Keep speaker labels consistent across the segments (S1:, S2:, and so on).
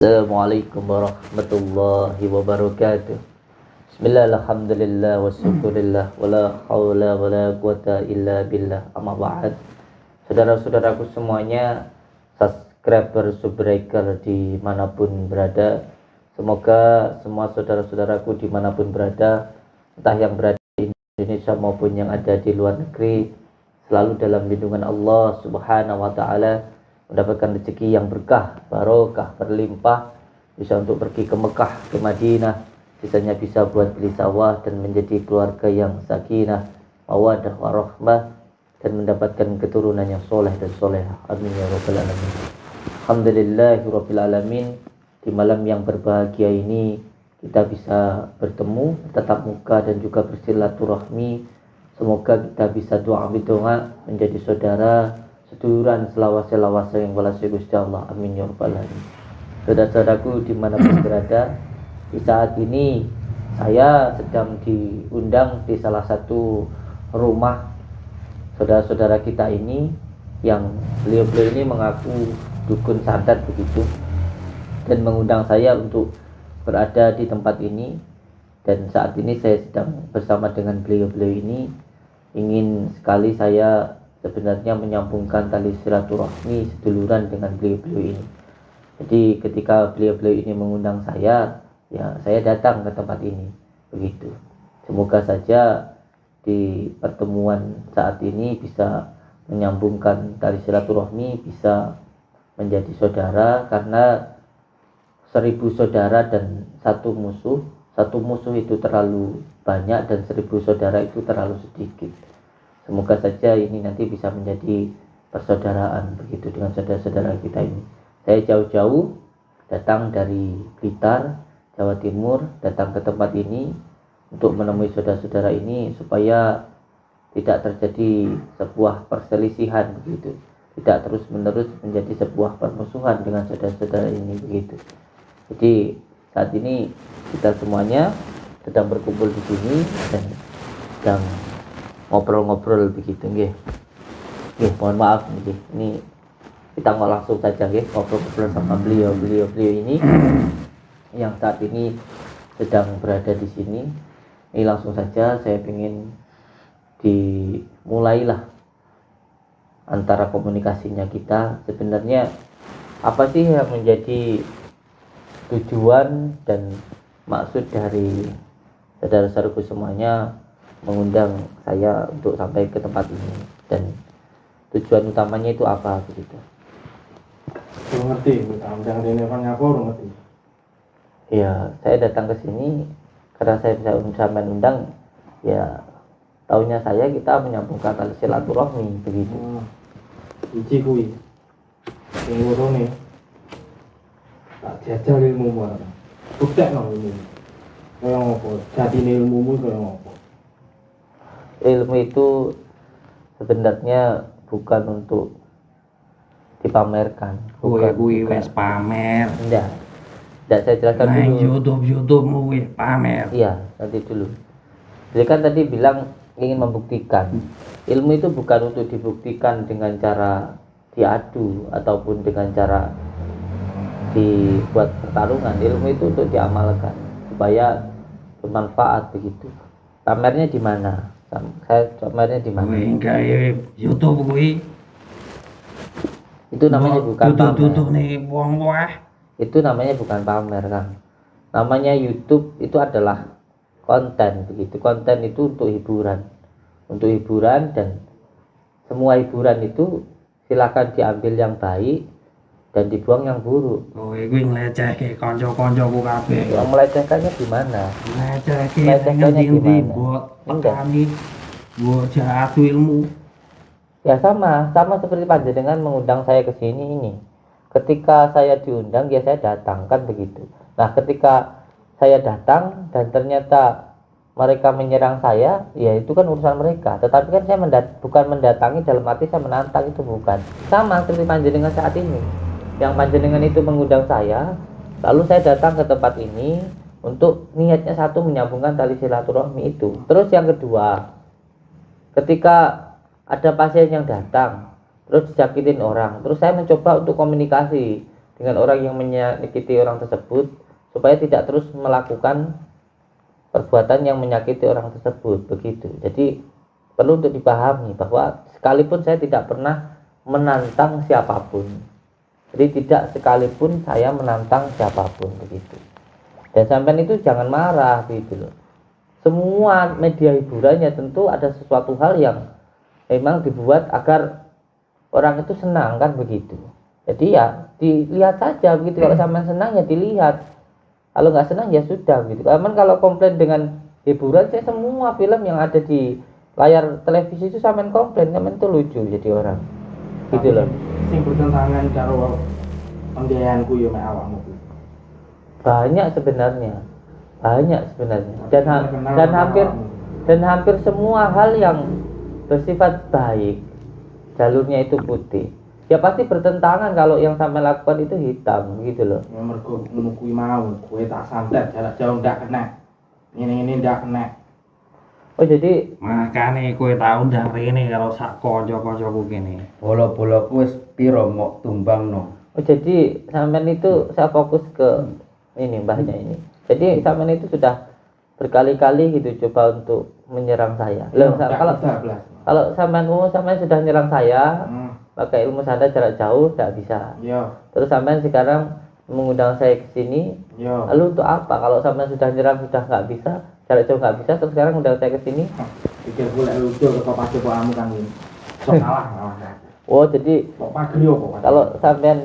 S1: Assalamualaikum warahmatullahi wabarakatuh. Bismillah, alhamdulillah, wassyukurillah, wala hawla wala quwata illa billah, amma ba'd. Saudara-saudaraku semuanya, subscriber, subbreaker dimanapun berada, semoga semua saudara-saudaraku dimanapun berada, entah yang berada di Indonesia maupun yang ada di luar negeri, selalu dalam lindungan Allah subhanahu wa ta'ala, mendapatkan rezeki yang berkah, barokah, berlimpah, bisa untuk pergi ke Mekah, ke Madinah, sisanya bisa buat beli sawah dan menjadi keluarga yang sakinah, mawadah, warahmah, dan mendapatkan keturunan yang soleh dan solehah. Amin ya rabbal alamin. Alhamdulillahirabbil alamin. Di malam yang berbahagia ini kita bisa bertemu, tatap muka dan juga bersilaturahmi. Semoga kita bisa doa menjadi saudara seduluran selawase-lawase yang walase Gusti Allah. Amin ya rabbal alamin. Saudara-saudaraku dimanapun berada, di saat ini saya sedang diundang di salah satu rumah saudara-saudara kita ini, yang beliau-beliau ini mengaku dukun santet begitu, dan mengundang saya untuk berada di tempat ini. Dan saat ini saya sedang bersama dengan beliau-beliau ini. Ingin sekali saya sebenarnya menyambungkan tali silaturahmi seduluran dengan beliau-beliau ini. Jadi ketika beliau-beliau ini mengundang saya, ya saya datang ke tempat ini begitu. Semoga saja di pertemuan saat ini bisa menyambungkan tali silaturahmi, bisa menjadi saudara, karena 1000 saudara dan satu musuh itu terlalu banyak, dan 1000 saudara itu terlalu sedikit. Semoga saja ini nanti bisa menjadi persaudaraan begitu dengan saudara-saudara kita ini. Saya jauh-jauh datang dari Blitar, Jawa Timur, datang ke tempat ini untuk menemui saudara-saudara ini supaya tidak terjadi sebuah perselisihan begitu, tidak terus-menerus menjadi sebuah permusuhan dengan saudara-saudara ini begitu. Jadi saat ini kita semuanya sedang berkumpul di sini dan sedang ngobrol-ngobrol begitu nggih. Nggih, mohon maaf nggih. Ini kita mau langsung saja nggih ngobrol-ngobrol sama beliau ini yang saat ini sedang berada di sini. Ini langsung saja saya ingin dimulailah antara komunikasinya kita. Sebenarnya apa sih yang menjadi tujuan dan maksud dari saudara-saudaraku semuanya mengundang saya untuk sampai ke tempat ini, dan tujuan utamanya itu apa begitu?
S2: Belum ngerti, undang ini kan apa belum ngerti.
S1: Ya, saya datang ke sini karena saya bisa undang, ya taunya saya kita menyambungkan tali silaturahmi begitu.
S2: Iji kuwi. Sing ngurune tak jajal ilmumu apa. Buktekno ini. Kaya ngopo? Jatine ilmumu kaya ngopo?
S1: Ilmu itu sebenarnya bukan untuk dipamerkan.
S3: Kuwi wis pamer.
S1: Enggak saya jelaskan dulu.
S3: YouTube-mu wis pamer.
S1: Iya, nanti dulu. Jadi kan tadi bilang ingin membuktikan. Ilmu itu bukan untuk dibuktikan dengan cara diadu ataupun dengan cara dibuat pertarungan. Ilmu itu untuk diamalkan supaya bermanfaat begitu. Pamernya di mana? Saya pamernya di mana?
S3: Kuwi gawe YouTube kuwi.
S1: Itu namanya bukan pamer.
S3: Tutune wong wae.
S1: Itu namanya bukan pamer, Kang. Namanya YouTube itu adalah konten begitu. Konten itu untuk hiburan. Untuk hiburan, dan semua hiburan itu silakan diambil yang baik dan dibuang yang buruk.
S3: Kowe kuwi nglecehke kanca-kancaku kabeh.
S1: Yang melecehkannya di mana?
S3: Nglecehke ndi mbok tekani mbok jatuh ilmu.
S1: Ya sama seperti panjenengan mengundang saya ke sini ini. Ketika saya diundang, ya saya datang, kan begitu. Nah, ketika saya datang dan ternyata mereka menyerang saya, ya itu kan urusan mereka. Tetapi kan saya bukan mendatangi dalam arti saya menantang, itu bukan. Sama seperti panjenengan saat ini. Yang panjenengan itu mengundang saya, lalu saya datang ke tempat ini untuk niatnya satu, menyambungkan tali silaturahmi itu. Terus yang kedua, ketika ada pasien yang datang terus disakitin orang, terus saya mencoba untuk komunikasi dengan orang yang menyakiti orang tersebut supaya tidak terus melakukan perbuatan yang menyakiti orang tersebut begitu. Jadi perlu untuk dipahami bahwa sekalipun saya tidak pernah menantang siapapun, jadi tidak sekalipun saya menantang siapapun begitu. Dan sampean itu jangan marah gitu loh. Semua media hiburannya tentu ada sesuatu hal yang memang dibuat agar orang itu senang kan begitu. Jadi ya dilihat saja begitu. Kalau sampean senang ya dilihat, kalau nggak senang ya sudah gitu. Kalau komplain dengan hiburan, saya semua film yang ada di layar televisi itu sampean komplain, sampean itu lucu jadi orang gitu loh.
S2: Sing bertentangan karo pembiayaanku ya mek awakmu.
S1: Banyak sebenarnya dan hampir semua hal yang bersifat baik jalurnya itu putih ya pasti bertentangan kalau yang sampai lakukan itu hitam gitu loh.
S2: Ya mergo ngono kuwi mau, kowe tak santet jarak jauh ndak kena. Ini ndak kena.
S1: Oh jadi
S3: Makane kowe tau ndang rene karo sak kanca-kancaku kene.
S4: Bola-bolaku wis piro mok tumbangno.
S1: Oh jadi sampean itu saya fokus ke ini mbahnya ini. Jadi sampean itu sudah berkali-kali gitu coba untuk menyerang saya. Loh, kalau sampean sudah nyerang saya, pakai ilmu sanda jarak jauh tidak bisa.
S2: Iya.
S1: Terus sampean sekarang mengundang saya ke sini.
S2: Iya.
S1: Lalu untuk apa? Kalau sampean sudah nyerang sudah nggak bisa, jarak jauh nggak bisa, terus sekarang undang saya ke sini.
S2: Pikir gue lek lucu ke padepokanmu kan ini. Sok kalah.
S1: Oh, jadi
S2: Kok pagri kok.
S1: kalau sampean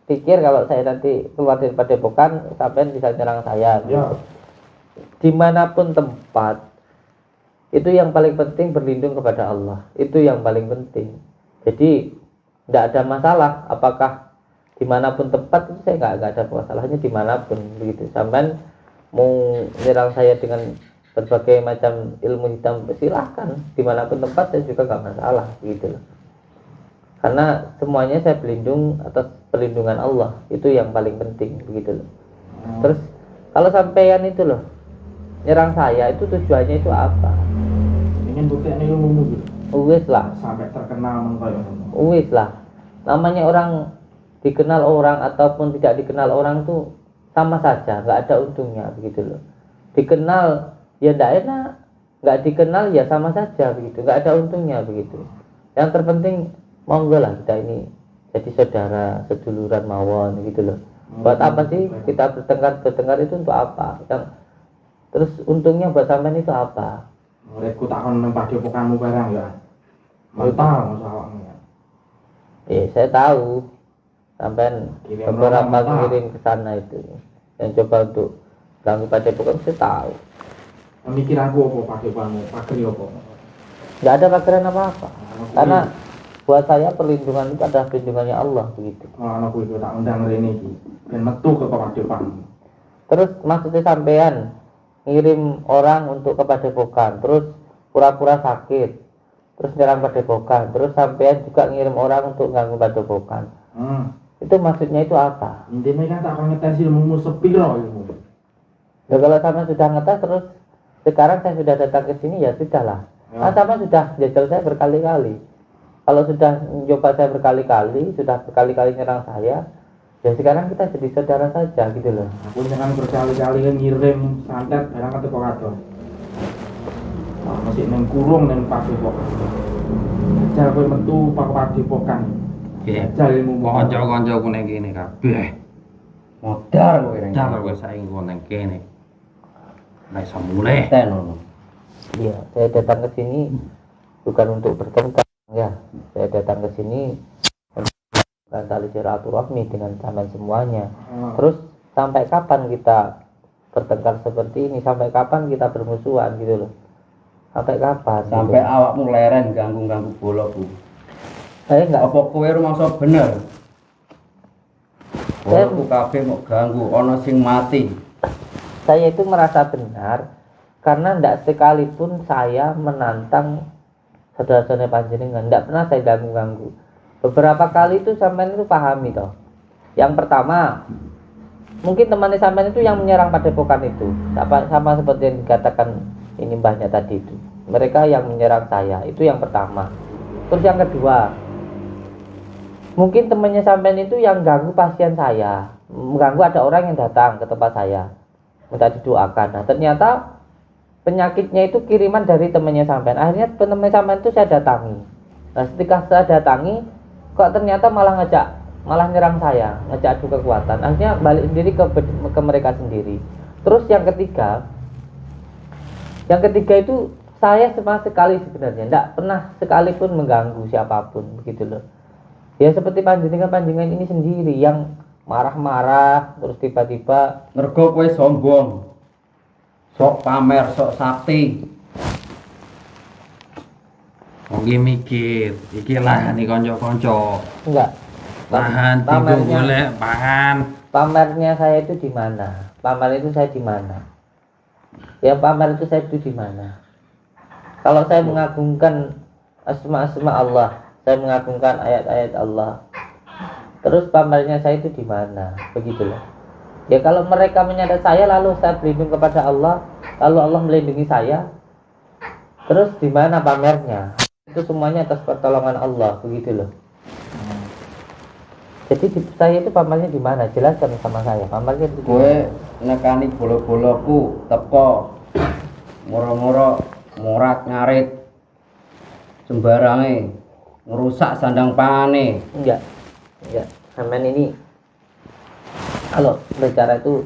S1: pikir kalau saya nanti keluar dari padepokan, sampean bisa nyerang saya.
S2: Iya.
S1: Dimanapun tempat, itu yang paling penting berlindung kepada Allah. Itu yang paling penting. Jadi tidak ada masalah apakah dimanapun tempat, itu saya nggak ada masalahnya dimanapun begitu. Sampai mau menyerang saya dengan berbagai macam ilmu hitam, silahkan dimanapun tempat, saya juga nggak masalah gitu loh. Karena semuanya saya berlindung atas perlindungan Allah, itu yang paling penting begitu loh. Terus kalau sampean itu loh nyerang saya, itu tujuannya itu apa?
S2: Ingin buktikan ilmumu gitu.
S1: Uwis lah,
S2: Sampai terkenal mengkoyo ngono.
S1: uwis lah. Namanya orang dikenal orang ataupun tidak dikenal orang itu sama saja, nggak ada untungnya begitu loh. Dikenal ya tidak enak, nggak dikenal ya sama saja begitu, nggak ada untungnya begitu. Yang terpenting monggo lah kita ini jadi saudara seduluran mawon gitu loh. Buat apa sih kita bertengkar itu untuk apa? Terus untungnya buat sampean itu apa?
S2: Muridku takon nang padepokanmu barang ya. Mental masalahmu ya.
S1: Saya tahu sampean beberapa ngirim ke sana itu yang coba untuk ganggu padepokan, saya tahu.
S2: Pemikiranku apa padepokanmu? Pagri apa?
S1: Nggak ada pakiran apa-apa. Karena buat saya perlindungan itu adalah perlindungannya Allah begitu.
S2: Anakku itu tak undang rene iki ben metu ke padepokanmu.
S1: Terus maksudnya sampean ngirim orang untuk ke padepokan, terus pura-pura sakit, terus nyerang padepokan, terus sampean juga ngirim orang untuk ganggu padepokan. Itu maksudnya itu apa?
S2: Intinya kan tak akan ngetes ilmumu sepiro ilmu.
S1: Ya kalau sampean sudah ngetes terus sekarang saya sudah datang ke sini ya sudahlah. Nah, sampean sudah jajal saya berkali-kali. Kalau sudah mencoba saya berkali-kali, sudah berkali-kali nyerang saya, ya sekarang kita jadi saudara saja gitu loh.
S2: Aku jangan berkali-kali ngirim santet barang atau kadon. Masih neng kurung neng padepokan. Jajal kowe metu pak padepokan. Jajal ilmu
S3: Kanca-kancaku ning kene kabeh.
S4: Modar kowe rene.
S3: Dar kowe saiki kok ning kene. Nek samule.
S4: Tenono.
S1: Iya, saya datang ke sini bukan untuk bertengkar, ya. Saya datang ke sini untuk tali silaturahmi dengan sampean semuanya. Terus sampai kapan kita bertengkar seperti ini? Sampai kapan kita bermusuhan gitu loh? Sampai kapan?
S4: Sampai
S1: gitu.
S4: awakmu leren ganggu-ganggu bolaku.
S1: Saya nggak.
S4: Apa kowe rumangsa bener? Bolaku kabeh mau ganggu, ana sing mati.
S1: Saya itu merasa benar karena tidak sekalipun saya menantang saudara-saudara panjenengan, tidak pernah saya ganggu-ganggu. Beberapa kali itu sampean itu pahami toh. Yang pertama, mungkin temannya sampean itu yang menyerang padepokan itu, sama seperti yang dikatakan ini mbahnya tadi itu. Mereka yang menyerang saya, itu yang pertama. Terus yang kedua, Mungkin temannya sampean itu yang ganggu pasien saya, mengganggu ada orang yang datang ke tempat saya minta didoakan. Nah ternyata penyakitnya itu kiriman dari temannya sampean. Akhirnya teman sampean itu saya datangi. Nah ketika saya datangi, kok ternyata malah nyerang saya, ngajak adu kekuatan. Akhirnya balik sendiri ke mereka sendiri. Terus yang ketiga itu saya sama sekali sebenarnya tidak pernah sekalipun mengganggu siapapun begitu loh. Ya seperti panjenengan ini sendiri yang marah-marah terus tiba-tiba
S4: Mergo kowe sombong. Sok pamer, sok sakti.
S3: Oke mikir, iki lah nih konco-konco.
S1: enggak
S3: Tahan, tidur boleh, pangan.
S1: pamernya saya itu di mana? Pamer itu saya di mana? Ya pamer itu saya itu di mana? Kalau saya mengagungkan asma-asma Allah, saya mengagungkan ayat-ayat Allah. Terus pamernya saya itu di mana? Begitulah. Ya kalau mereka menyadar saya lalu saya berlindung kepada Allah, lalu Allah melindungi saya. Terus di mana pamernya? Itu semuanya atas pertolongan Allah, begitu loh. Jadi saya itu pamernya di mana? Jelaskan sama saya. Pamernya itu di
S4: Kowe
S1: mana?
S4: nekani bola-bolaku teko moro-moro morat ngarit sembarange ngerusak sandang pangane.
S1: Enggak. Sampean ini kalau berbicara itu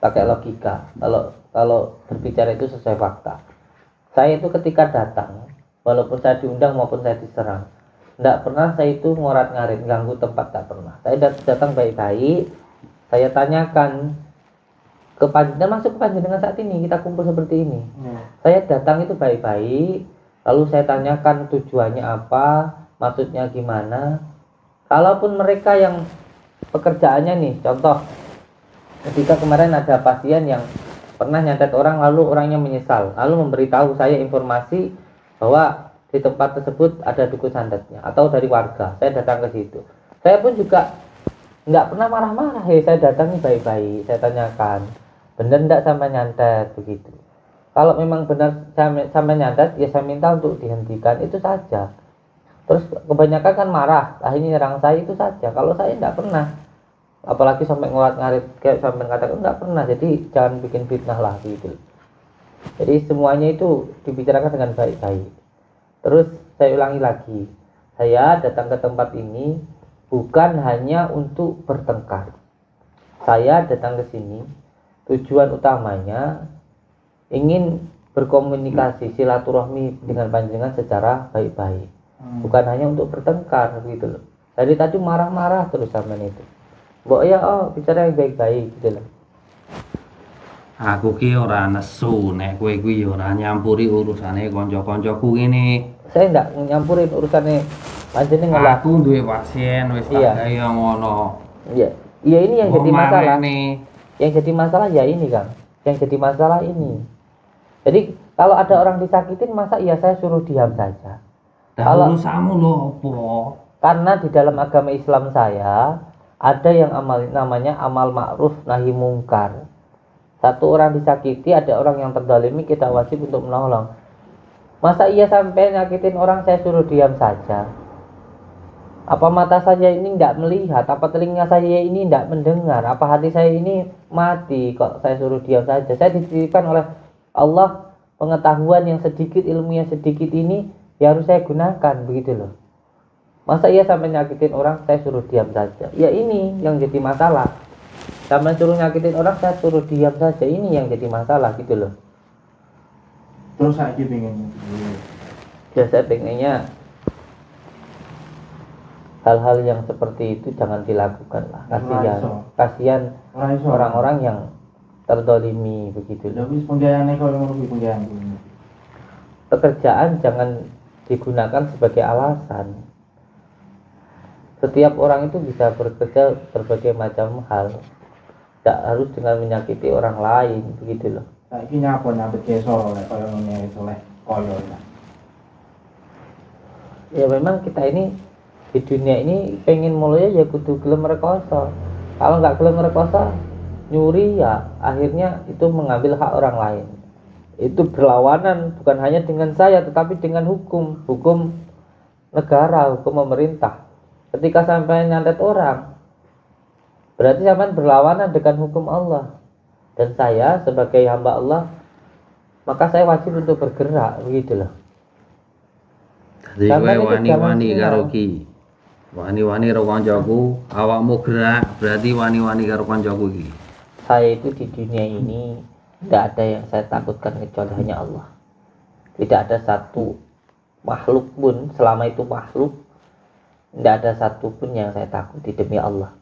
S1: pakai logika. Kalau berbicara itu sesuai fakta. Saya itu ketika datang, walaupun saya diundang maupun saya diserang, tidak pernah saya itu ngorat-ngarit, ganggu tempat, tak pernah. Saya datang baik-baik, saya tanyakan ke panjenengan, masuk ke panjenengan saat ini, kita kumpul seperti ini. Saya datang itu baik-baik, lalu saya tanyakan tujuannya apa, maksudnya gimana. Kalaupun mereka yang pekerjaannya nih, contoh, ketika kemarin ada pasien yang pernah nyantet orang, lalu orangnya menyesal, lalu memberitahu saya informasi bahwa di tempat tersebut ada dukun santetnya atau dari warga, saya datang ke situ. Saya pun juga nggak pernah marah-marah, saya datangi baik-baik, saya tanyakan benar nggak sampai nyantet begitu. Kalau memang benar sampai nyantet, ya saya minta untuk dihentikan, itu saja. Terus kebanyakan kan marah, akhirnya nyerang saya, itu saja. Kalau saya nggak pernah, apalagi sampai ngorat-ngarit kayak sampai katakan nggak pernah. Jadi jangan bikin fitnah lah gitu. Jadi semuanya itu dibicarakan dengan baik-baik. Terus saya ulangi lagi, saya datang ke tempat ini bukan hanya untuk bertengkar. Saya datang ke sini tujuan utamanya ingin berkomunikasi silaturahmi dengan panjenengan secara baik-baik. Bukan hanya untuk bertengkar gitu loh. Dari tadi marah-marah terus sama itu. Mbok ya bicara yang baik-baik gitu loh.
S3: Aku ki ora nesu nek kowe kuwi ora nyampuri urusane kanca-kancaku ngene.
S1: Saya enggak nyampurin urusannya panjenengan lah.
S3: Aku duwe pasien wis tak
S1: Iya.
S3: gawe ngono.
S1: Iya. Iya ini yang jadi masalah.
S3: nih.
S1: Yang jadi masalah ya ini Kang. Yang jadi masalah ini. Jadi kalau ada orang disakitin masa iya saya suruh diam saja. Kalau-
S3: Urusanmu lho opo?
S1: Karena di dalam agama Islam saya ada yang namanya amal ma'ruf nahi mungkar. Satu orang disakiti, ada orang yang terdolimi, kita wajib untuk menolong. Masa iya sampai nyakitin orang saya suruh diam saja? Apa mata saya ini tidak melihat? Apa telinga saya ini tidak mendengar? Apa hati saya ini mati kok saya suruh diam saja? Saya dititipkan oleh Allah pengetahuan yang sedikit, ilmu yang sedikit ini ya harus saya gunakan begitu loh. Masa iya sampai nyakitin orang saya suruh diam saja? Ya ini yang jadi masalah. Sampai suruh nyakitin orang saya suruh diam saja, ini yang jadi masalah gitu loh.
S2: Terus saya pengen
S1: Ya saya pengennya hal-hal yang seperti itu jangan dilakukan lah. Kasihan orang-orang yang terdolimi begitu loh.
S2: Tapi penggayaan kalau ngono penggayaan.
S1: Pekerjaan jangan digunakan sebagai alasan. Setiap orang itu bisa bekerja berbagai macam hal, tidak harus dengan menyakiti orang lain begitu loh.
S2: Saiki nyambet keso lek koyo ngene iso lek koyo ya.
S1: Ya memang kita ini di dunia ini pengen mulia ya kudu gelem rekoso. Kalau nggak gelem rekoso nyuri ya akhirnya itu mengambil hak orang lain. Itu berlawanan bukan hanya dengan saya tetapi dengan hukum negara, hukum pemerintah. Ketika sampai nyantet orang, berarti sampai berlawanan dengan hukum Allah. Dan saya sebagai hamba Allah, maka saya wajib untuk bergerak, begitu loh.
S3: Jadi
S1: Sampean
S3: kowe
S1: itu jangan
S3: wani-wani
S1: silau.
S3: karo ki. Wani-wani karo kancaku, awakmu gerak, berarti wani-wani karo kancaku iki.
S1: Saya itu di dunia ini tidak ada yang saya takutkan kecuali hanya Allah. Tidak ada satu makhluk pun, selama itu makhluk, tidak ada satu pun yang saya takuti demi Allah.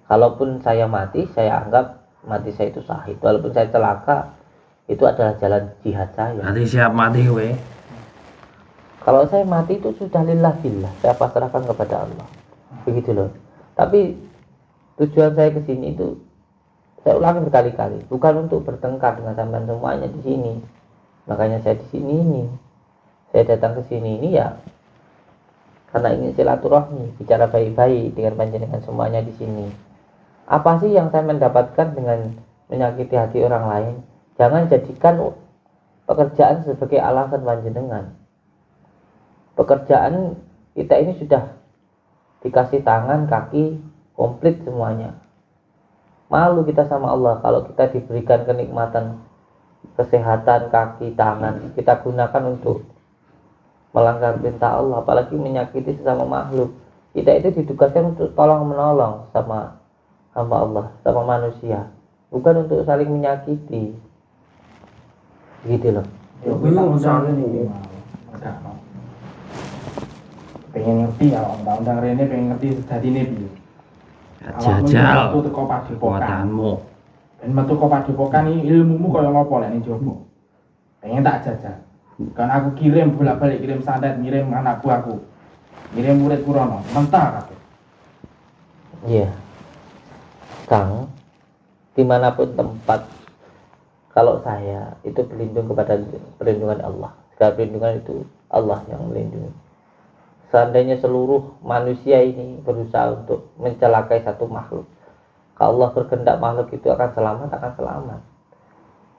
S1: Kalaupun saya mati, saya anggap mati saya itu syahid. Walaupun saya celaka, itu adalah jalan jihad saya.
S3: Nanti siap mati kowe.
S1: Kalau saya mati itu sudah lillah billah, saya pasrahkan kepada Allah. Begitu loh. Tapi tujuan saya ke sini itu, saya ulangi berkali-kali, bukan untuk bertengkar dengan sampean semuanya di sini. Makanya saya di sini ini, saya datang ke sini ini ya karena ingin silaturahmi, bicara baik-baik dengan panjenengan semuanya di sini. Apa sih yang saya mendapatkan dengan menyakiti hati orang lain? Jangan jadikan pekerjaan sebagai alasan panjenengan. Pekerjaan kita ini sudah dikasih tangan, kaki, komplit semuanya. Malu kita sama Allah kalau kita diberikan kenikmatan kesehatan kaki, tangan, kita gunakan untuk melanggar perintah Allah, apalagi menyakiti sesama makhluk. Kita itu ditugaskan untuk tolong menolong sama hamba Allah, sama manusia, bukan untuk saling menyakiti. Gitu loh.
S2: Ya kuwi tak misalnya nih. Enggak mau. Pengen ngerti ya undang-undang rene pengen ngerti dadine piye.
S3: Jajal
S2: Waktu teko padepokan.
S3: kekuatanmu.
S2: Ben metu kok padepokan iki ilmumu kaya ngopo lek ning jowo. Pengen tak jajal. Kan aku kirim bolak-balik kirim santet, ngirim anak buahku. Ngirim muridku rono, mentah kabeh.
S1: Iya, Kang, dimanapun tempat, kalau saya itu berlindung kepada perlindungan Allah. Segala perlindungan itu Allah yang melindungi. Seandainya seluruh manusia ini berusaha untuk mencelakai satu makhluk, kalau Allah berkehendak makhluk itu akan selamat.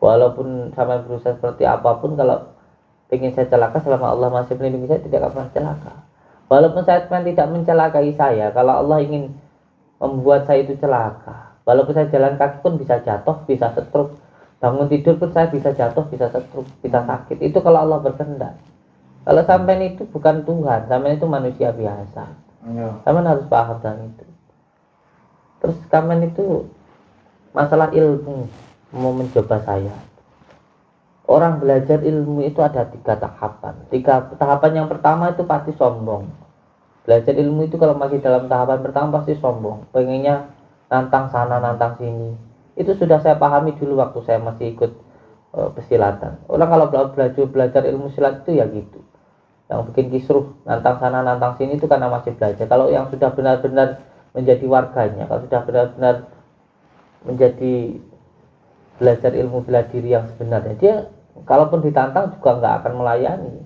S1: Walaupun sama berusaha seperti apapun, kalau ingin saya celaka, selama Allah masih melindungi saya, tidak akan pernah celaka. Walaupun saya tidak mencelakai saya, kalau Allah ingin membuat saya itu celaka, walaupun saya jalan kaki pun bisa jatuh, bisa stroke, bangun tidur pun saya bisa jatuh, bisa stroke, bisa sakit. Itu kalau Allah berkehendak. Kalau sampean itu bukan Tuhan, sampean itu manusia biasa.
S2: Iya.
S1: Sampean harus paham dan itu. Terus sampean itu masalah ilmu mau mencoba saya. Orang belajar ilmu itu ada 3 tahapan. 3 tahapan yang pertama itu pasti sombong. Belajar ilmu itu kalau masih dalam tahapan pertama pasti sombong. Pengennya nantang sana, nantang sini. Itu sudah saya pahami dulu waktu saya masih ikut pesilatan. Orang kalau belajar ilmu silat itu ya gitu. Yang bikin kisruh, nantang sana, nantang sini itu karena masih belajar. Kalau yang sudah benar-benar menjadi warganya, kalau sudah benar-benar menjadi belajar ilmu bela diri yang sebenarnya, dia kalaupun ditantang juga nggak akan melayani.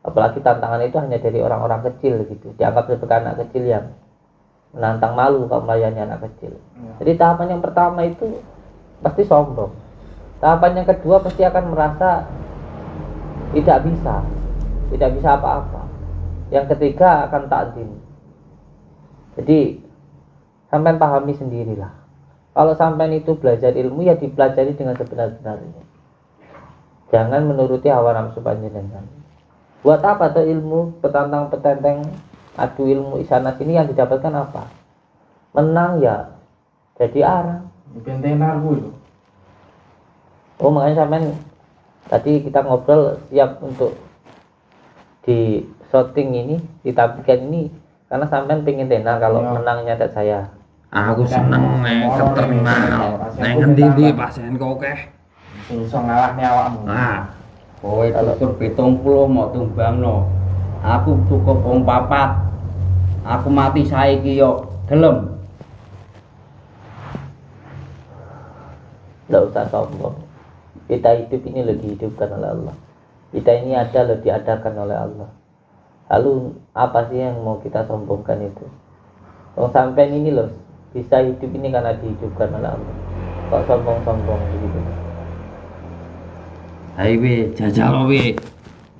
S1: Apalagi tantangan itu hanya dari orang-orang kecil gitu, dianggap sebagai anak kecil yang menantang, malu kalau melayani anak kecil. Jadi tahapan yang pertama itu pasti sombong. Tahapan yang kedua pasti akan merasa tidak bisa apa-apa. Yang ketiga akan takzim. Jadi sampean pahami sendirilah. Kalau sampean itu belajar ilmu ya dipelajari dengan sebenar-benarnya. Jangan menuruti hawa nafsu panjenengan. Buat apa tuh ilmu petantang-petenteng adu ilmu sana sini yang didapatkan apa? Menang ya jadi arang.
S2: Bentenar ku itu.
S1: Oh makanya sampean tadi kita ngobrol siap untuk di shooting ini, ditampilkan ini karena sampean pengen tenar kalau
S2: Ya.
S1: menang nyatet saya.
S3: Aku seneng nek keternal. Nek ngendi pasien kok akeh.
S2: Sing iso ngalahne awakmu.
S3: Nah,
S4: Kowe tutur 70 mau tumbangno. Aku cukup wong 4. Aku mati saiki yo gelem.
S1: Tidak usah sombong. Kita hidup ini loh dihidupkan oleh Allah. Kita ini ada loh diadakan oleh Allah. Lalu apa sih yang mau kita sombongkan itu? Kalau sampai ini loh bisa hidup ini karena dihidupkan oleh Allah. Kok sombong-sombong begitu?
S3: ayo we jajal we.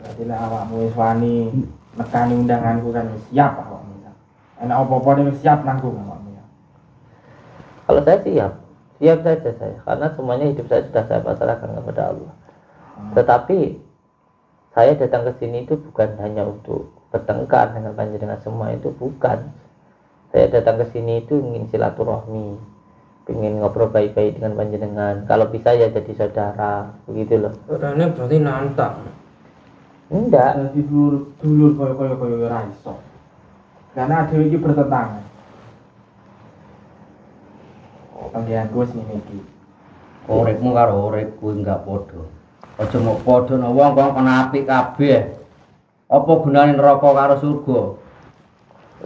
S2: Berarti lah awakmu wis wani nekani undanganku kan wis siap awakmu. Enak apa-apa nih siap nanggung awakmu ya.
S1: Kalau saya siap saja saya, karena semuanya hidup saya sudah saya pasrahkan kepada Allah. Tetapi saya datang ke sini itu bukan hanya untuk bertengkar dengan panjenengan semua, itu bukan. Saya datang ke sini itu ingin silaturahmi, ingin ngobrol baik-baik dengan panjenengan. Kalau bisa ya jadi saudara, begitu loh.
S5: Orangnya berarti nantang.
S1: Enggak,
S2: Jadi dulur kaya ora iso. Karena dhewe iki bertentangan. Panggilan gue sini iki.
S4: Uripmu karo uripku enggak padha. Aja mau padha no wong kok kena apik kabeh. Apa gunane neraka karo surga?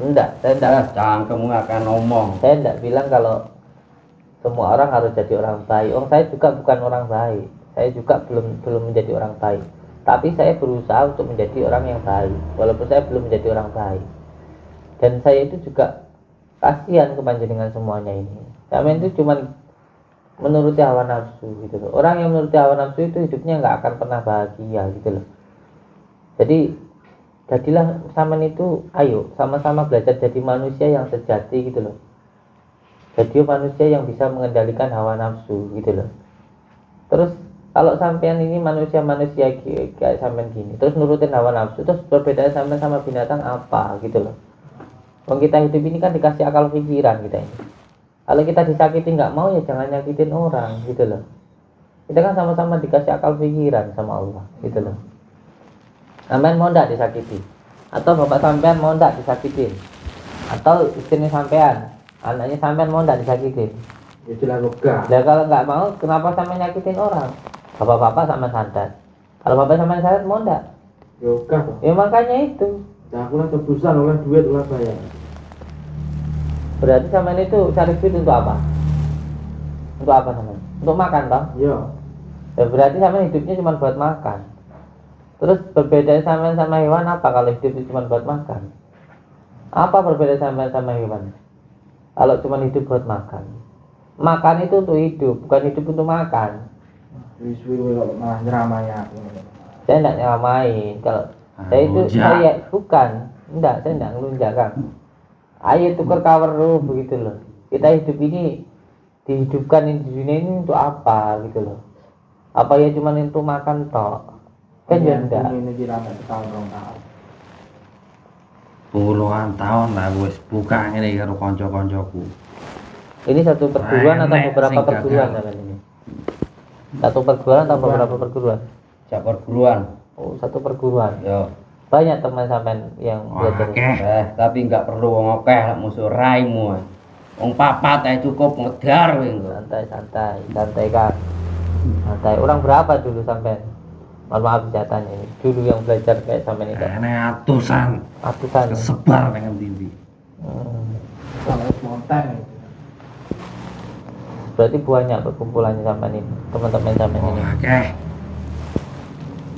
S1: enggak, saya enggak.
S4: Cangkemmu akan ngomong.
S1: Saya enggak bilang kalau semua orang harus jadi orang baik. Saya juga bukan orang baik. Saya juga belum menjadi orang baik. Tapi saya berusaha untuk menjadi orang yang baik, walaupun saya belum menjadi orang baik. Dan saya itu juga kasihan ke panjenengan semuanya ini. Sampai itu cuma menuruti hawa nafsu gitu loh. Orang yang menuruti hawa nafsu itu hidupnya nggak akan pernah bahagia gitu loh. Jadi jadilah sama itu, ayo sama-sama belajar jadi manusia yang sejati gitu loh. Jadi manusia yang bisa mengendalikan hawa nafsu gitu loh. Terus kalau sampean ini manusia-manusia kayak sampean gini, terus nurutin hawa nafsu, terus perbedaan sampean sama binatang apa gitu loh. Wong kita hidup ini kan dikasih akal pikiran kita ini. Kalau kita disakiti nggak mau ya jangan nyakitin orang gitu loh. Kita kan sama-sama dikasih akal pikiran sama Allah gitu loh. Sampean mau ndak disakiti? Atau bapak sampean mau ndak disakitin? Atau istri sampean, anaknya sampean mau ndak disakitin?
S2: Ya jelas lega.
S1: Nah kalau nggak mau, kenapa sampean nyakitin orang? Bapak-bapak sama santet. Kalau bapak sama santet mau ndak?
S2: Yoga kok.
S1: Ya makanya itu.
S2: Nah, aku lah tebusan oleh duit oleh bayar.
S1: Berarti sampean itu cari duit untuk apa? Untuk apa sampean? Untuk makan toh?
S2: Iya.
S1: Ya berarti sampean hidupnya cuma buat makan. Terus berbeda sampean sama hewan apa kalau hidup itu cuma buat makan? Apa perbedaan sampean sama hewan? Kalau cuma hidup buat makan. Makan itu untuk hidup, bukan hidup untuk makan.
S2: Suwi-suwi kok malah nyeramai aku.
S1: Saya tidak nyamain. Kalau saya itu
S3: Ngelunjak.
S1: saya bukan, enggak, saya tidak ngelunjak kan. Ayo tukar kaweru begitu loh. Kita hidup ini dihidupkan di dunia ini untuk apa gitu loh. Apa ya cuma untuk makan tok? Kan ya enggak.
S2: Ini kira tahun rong tahun.
S3: Puluhan tahun lah wis buka ngene karo kanca-kancaku.
S1: Ini satu perguruan atau
S3: Enek
S1: beberapa
S3: sing gagal.
S1: perguruan sampean ini? Satu perguruan atau beberapa perguruan?
S4: Jak perguruan.
S1: Oh, satu perguruan.
S4: Yo.
S1: Banyak teman sampean yang belajar.
S3: Oke.
S4: Tapi enggak perlu wong akeh lek musuh raimu. Wong papat ae cukup ngedar kowe engko.
S1: Santai kan. Santai. Orang berapa dulu sampean? Mohon maaf jatahnya ini. Dulu yang belajar kayak sampean itu.
S3: Enek atusan
S1: Atusan.
S3: kesebar dengan TV.
S2: Kalau spontan itu.
S1: Berarti banyak perkumpulannya sampean ini. Teman-teman sampean ini.
S3: Oke.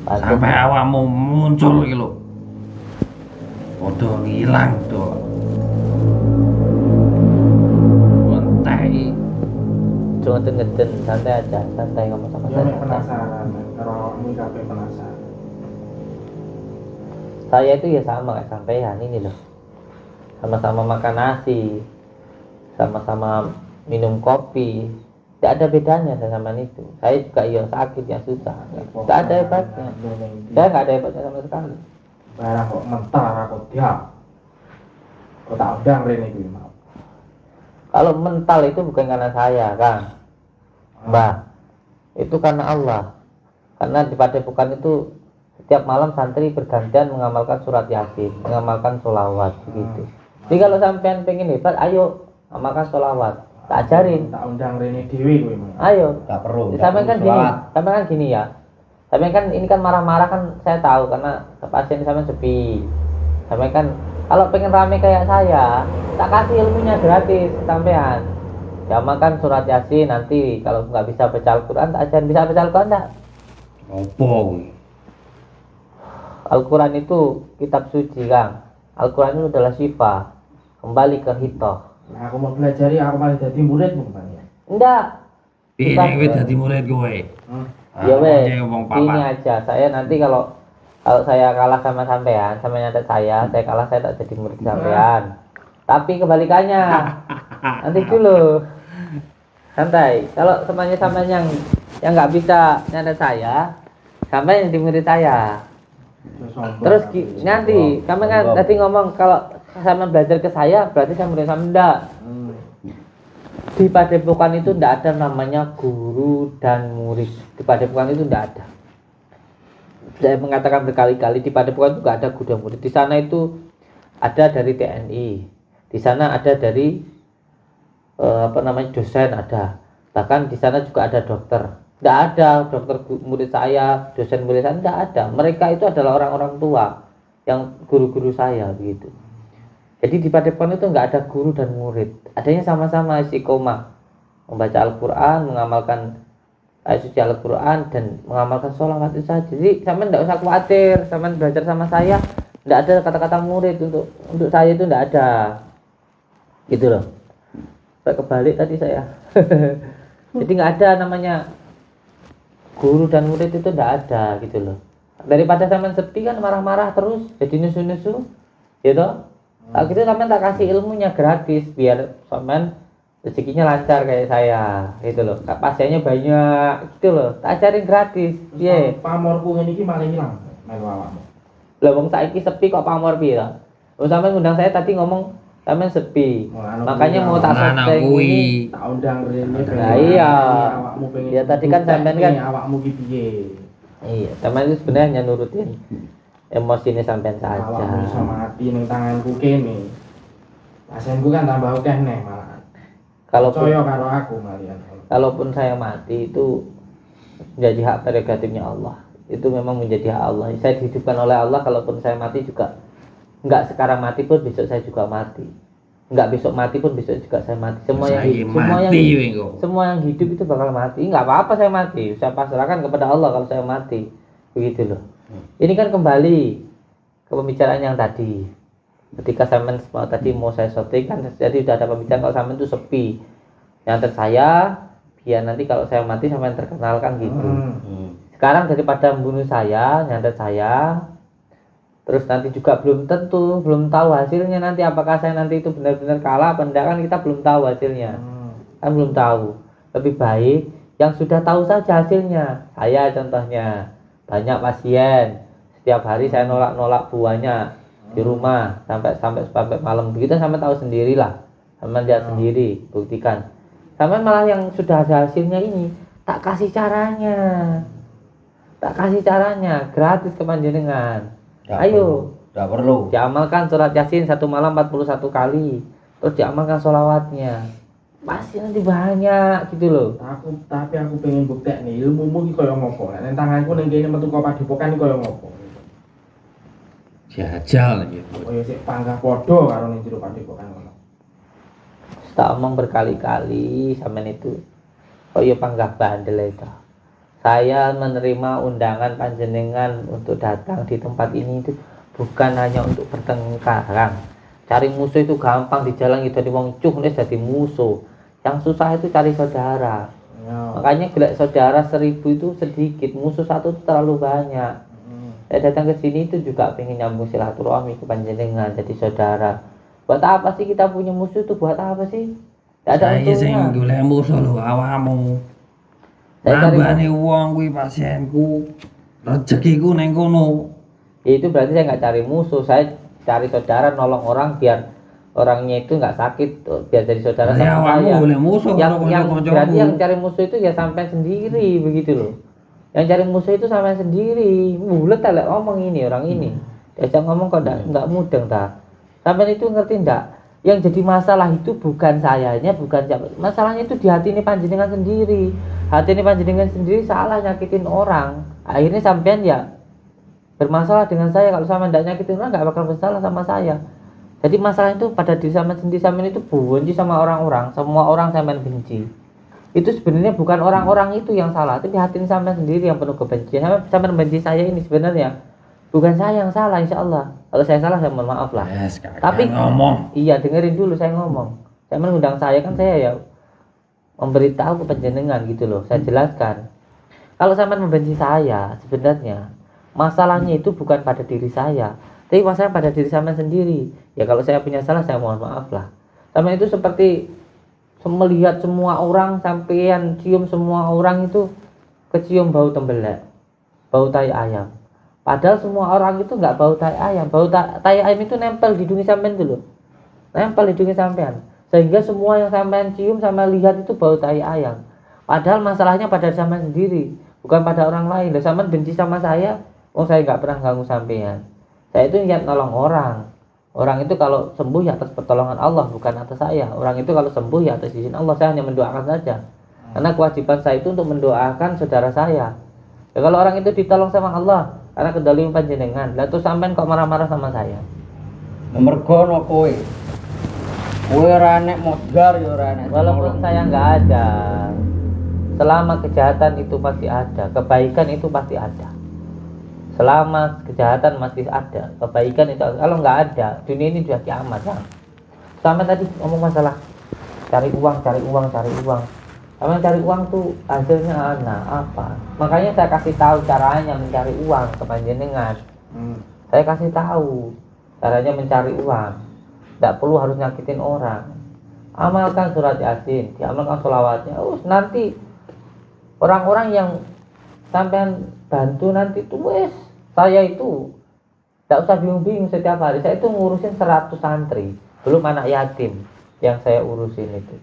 S1: Pasti.
S3: Sampai awakmu muncul iki lho. Padha ngilang to. Mentai.
S1: Jangan ngeden, santai aja, santai ngomong sama
S2: Ya
S1: saya.
S2: mek
S1: santai.
S2: penasaran, kalau ini kabeh penasaran.
S1: Saya itu ya sama kayak sampean ini loh. Sama-sama makan nasi, sama-sama minum kopi. Tidak ada bedanya saya sama itu. Saya juga yang sakit, yang susah. Tidak ada hebatnya. Saya nggak ada hebatnya sama sekali.
S2: Barang kok mentar aku dia. Kok tak undang rene iki mau.
S1: Kalau mental itu bukan karena saya, kan, Mbak. Itu karena Allah. Karena di Padepokan itu setiap malam santri bergantian mengamalkan surat Yasin, mengamalkan sholawat begitu. Jadi kalau sampean pengen hebat, ayo amalkan sholawat. Tak ajarin.
S2: Tak undang rene dhewe kowe mau.
S1: Ayo.
S4: Enggak perlu.
S1: Sampean kan gini, sampean kan gini ya. Sampean kan ini kan marah-marah kan saya tahu karena pasien sampean sepi. Sampean kan kalau pengen rame kayak saya, tak kasih ilmunya gratis sampean. Ya makan surat Yasin nanti kalau nggak bisa baca Al-Quran, tak ajarin. Bisa baca Al-Quran enggak?
S3: Opo kuwi?
S1: Al-Quran itu kitab suci, Kang. Al-Quran itu adalah syifa. Kembali ke hitoh.
S2: Nah, aku mau belajar ya, aku malah jadi muridmu kan ya.
S1: Enggak.
S3: Piye
S1: Bukan.
S3: nek kowe dadi murid kowe?
S1: Ya wes,
S3: wong
S1: ini
S3: papat.
S1: aja. Saya nanti kalau saya kalah sama sampean, sama nyatet saya kalah saya tak jadi murid sampean. Tapi kebalikannya. Nanti dulu. Santai. Kalau temannya sampai yang nggak bisa nyantet saya, sampai yang di murid saya. Terus nanti kami kan tadi ngomong kalau sama belajar ke saya berarti saya murid sama enggak. Di Padepokan itu enggak ada namanya guru dan murid. Di Padepokan itu enggak ada. Saya mengatakan berkali-kali di Padepokan itu enggak ada guru dan murid. Di sana itu ada dari TNI. Di sana ada dari dosen ada. Bahkan di sana juga ada dokter. Enggak ada dokter murid saya, dosen murid saya enggak ada. Mereka itu adalah orang-orang tua yang guru-guru saya begitu. Jadi di Padepokan itu enggak ada guru dan murid. Adanya sama-sama istiqomah, membaca Al-Quran, mengamalkan ayat suci Al-Quran dan mengamalkan sholawat itu saja. Jadi sampean enggak usah khawatir, sampean belajar sama saya, enggak ada kata-kata murid untuk saya itu enggak ada. Gitu loh. Sampai kebalik tadi saya. Jadi enggak ada namanya guru dan murid itu enggak ada gitu loh. Daripada sampean sepi kan marah-marah terus, jadi nusu-nusu, gitu. Tak gitu sampean tak kasih ilmunya gratis biar sampean rezekinya lancar kayak saya, gitu loh. Pasiennya banyak, gitu loh. Tak ajarin gratis. Piye?
S2: Pamorku ngene iki malah ilang melu awakmu.
S1: Lah wong saiki sepi kok pamor piye ta? Wong sampean ngundang saya tadi ngomong sampean sepi. Makanya mau tak selesai ini.
S2: Tak undang rene
S1: Nah, iya.
S2: Awakmu pengen.
S1: Ya tadi kan sampean kan
S2: awakmu ki piye?
S1: Iya, sampean itu sebenarnya nurutin emosi ini sampean saja.
S2: Awakmu iso mati ning tanganku kene. Pasienku kan tambah akeh nih malah.
S1: Kalaupun
S2: Percaya karo aku malian.
S1: kalaupun saya mati itu menjadi hak prerogatifnya Allah. Itu memang menjadi hak Allah. Saya dihidupkan oleh Allah, kalaupun saya mati juga enggak sekarang mati pun besok saya juga mati. Enggak besok mati pun besok juga saya mati. Semua yang hidup itu bakal mati. Enggak apa-apa saya mati. Saya pasrahkan kepada Allah kalau saya mati. Begitu loh. Ini kan kembali ke pembicaraan yang tadi. Ketika sampean tadi mau saya shooting kan jadi sudah ada pembicaraan kalau sampean itu sepi. Yang saya biar nanti kalau saya mati sampean terkenalkan gitu. Sekarang daripada membunuh saya, nyantet saya, terus nanti juga belum tentu, belum tahu hasilnya nanti apakah saya nanti itu benar-benar kalah apa enggak kan kita belum tahu hasilnya. Kan belum tahu. Lebih baik yang sudah tahu saja hasilnya. Saya contohnya banyak pasien, setiap hari saya nolak buahnya di rumah sampai malam begitu sampai tahu sendirilah. Sampai lihat sendiri, buktikan. Sampai malah yang sudah ada hasilnya ini tak kasih caranya. Tak kasih caranya, gratis ke panjenengan. Ayo,
S4: Tidak perlu.
S1: diamalkan surat Yasin 1 malam 41 kali. Terus diamalkan sholawatnya. Pasti nanti banyak gitu loh.
S2: Tapi aku pengen buktekne ilmumu iki kaya ngopo. Nek tanganku ning kene metu kok Padepokan iki kaya ngopo.
S3: Jajal gitu.
S2: Kaya sik panggah padha karo ning jero Padepokan ngono.
S1: Tak omong berkali-kali sampean itu. Oh iya panggah bandel itu. Saya menerima undangan panjenengan untuk datang di tempat ini itu bukan hanya untuk bertengkaran. Cari musuh itu gampang di jalan itu di wong cuh nih jadi musuh. Yang susah itu cari saudara. Makanya gelek saudara 1000 itu sedikit, musuh satu itu terlalu banyak. Saya datang ke sini itu juga pengen nyambung silaturahmi ke panjenengan jadi saudara. Buat apa sih kita punya musuh itu buat apa sih? Tidak ada
S3: Saya sing
S1: untungnya.
S3: golek musuh lho awakmu.
S1: Saya cari
S3: Nambane wong kuwi pasienku. Rezekiku ning kono.
S1: Ya itu berarti saya nggak cari musuh, saya cari saudara, nolong orang biar orangnya itu nggak sakit, biar jadi saudara
S3: Ya
S1: sama
S3: awakmu
S1: saya.
S3: golek musuh
S1: Yang
S3: kanca-kancamu.
S1: berarti yang cari musuh itu ya sampai sendiri begitu loh. Yang cari musuh itu sampai sendiri. Bulet tak ngomong ini orang ini. Diajak ngomong kok nggak mudeng tak. Sampai itu ngerti nggak? Yang jadi masalah itu bukan sayanya, bukan siapa. Masalahnya itu di hati ini panjenengan sendiri. Hati ini panjenengan sendiri salah nyakitin orang. Akhirnya sampean ya bermasalah dengan saya. Kalau sama tidak nyakitin orang nggak bakal bersalah sama saya. Jadi masalah itu pada diri sama sendiri. Sampean itu benci sama orang-orang. Semua orang sampean benci. Itu sebenarnya bukan orang-orang itu yang salah, tapi hati ini sampean sendiri yang penuh kebencian. Sampean benci saya ini sebenarnya bukan saya yang salah, insya Allah. Kalau saya salah saya mohon maaf lah.
S3: Yes,
S1: Tapi
S3: ngomong.
S1: iya dengerin dulu saya ngomong. Saya mengundang saya kan saya ya memberitahu ke panjenengan gitu loh. Saya jelaskan. Kalau sampean membenci saya sebenarnya masalahnya itu bukan pada diri saya, Tapi masalah pada diri sampean sendiri. Ya kalau saya punya salah saya mohon maaf lah. Sampean itu seperti melihat semua orang, sampean cium semua orang itu kecium bau tembelak, bau tai ayam. Padahal semua orang itu nggak bau tai ayam. Bau tai ayam itu nempel di hidung sampean dulu. Nempel di hidung sampean. Sehingga semua yang sampean cium sama lihat itu bau tai ayam. Padahal masalahnya pada sampean sendiri, bukan pada orang lain. Lah sampean benci sama saya, saya nggak pernah ganggu sampean. Saya itu niat nolong orang. Orang itu kalau sembuh ya atas pertolongan Allah, bukan atas saya. Orang itu kalau sembuh ya atas izin Allah. Saya hanya mendoakan saja. Karena kewajiban saya itu untuk mendoakan saudara saya. Ya kalau orang itu ditolong sama Allah karena kedalim panjenengan, lah terus sampean kok marah-marah sama saya?
S4: Mergo no kowe. Kowe ora nek modar ya ora nek.
S1: Walaupun saya nggak ada, selama kejahatan itu pasti ada, kebaikan itu pasti ada. Selama kejahatan masih ada, kebaikan itu kalau nggak ada, dunia ini sudah kiamat kan. Sama tadi ngomong masalah cari uang. Sama cari uang tuh hasilnya apa? Makanya saya kasih tahu caranya mencari uang ke panjenengan. Saya kasih tahu caranya mencari uang. Tidak perlu harus nyakitin orang. Amalkan surat Yasin, diamalkan sholawatnya. Nanti orang-orang yang sampean bantu nanti tuh saya itu tidak usah bingung-bingung setiap hari. Saya itu ngurusin 100 santri, belum anak yatim yang saya urusin itu.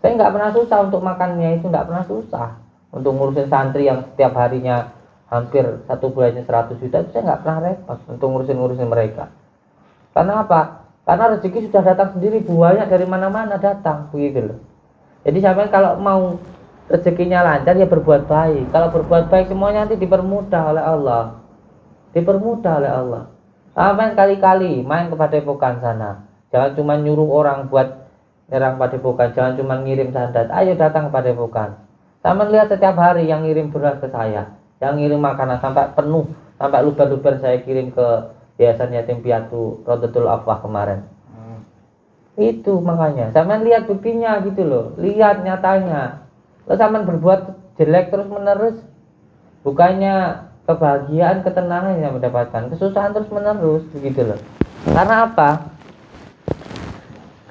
S1: Saya nggak pernah susah untuk makannya, itu nggak pernah susah. Untuk ngurusin santri yang setiap harinya hampir 1 bulannya 100 juta, itu saya nggak pernah repot untuk ngurusin mereka. Karena apa? Karena rezeki sudah datang sendiri, buahnya dari mana-mana datang, begitu loh. Jadi sampai kalau mau rezekinya lancar ya berbuat baik. Kalau berbuat baik semuanya nanti dipermudah oleh Allah. Dipermudah oleh Allah. Sampai kali-kali main ke Padepokan sana. Jangan cuma nyuruh orang buat nyerang Padepokan, jangan cuma ngirim sandat. Ayo datang ke Padepokan. Sampai lihat setiap hari yang ngirim beras ke saya, yang ngirim makanan sampai penuh, sampai luber-luber saya kirim ke Yayasan Yatim Piatu Rodatul Afwah kemarin. Itu makanya. Sampai lihat buktinya gitu loh, lihat nyatanya. Lo sampai berbuat jelek terus menerus, bukannya kebahagiaan, ketenangan yang mendapatkan, kesusahan terus menerus begitu loh. Karena apa?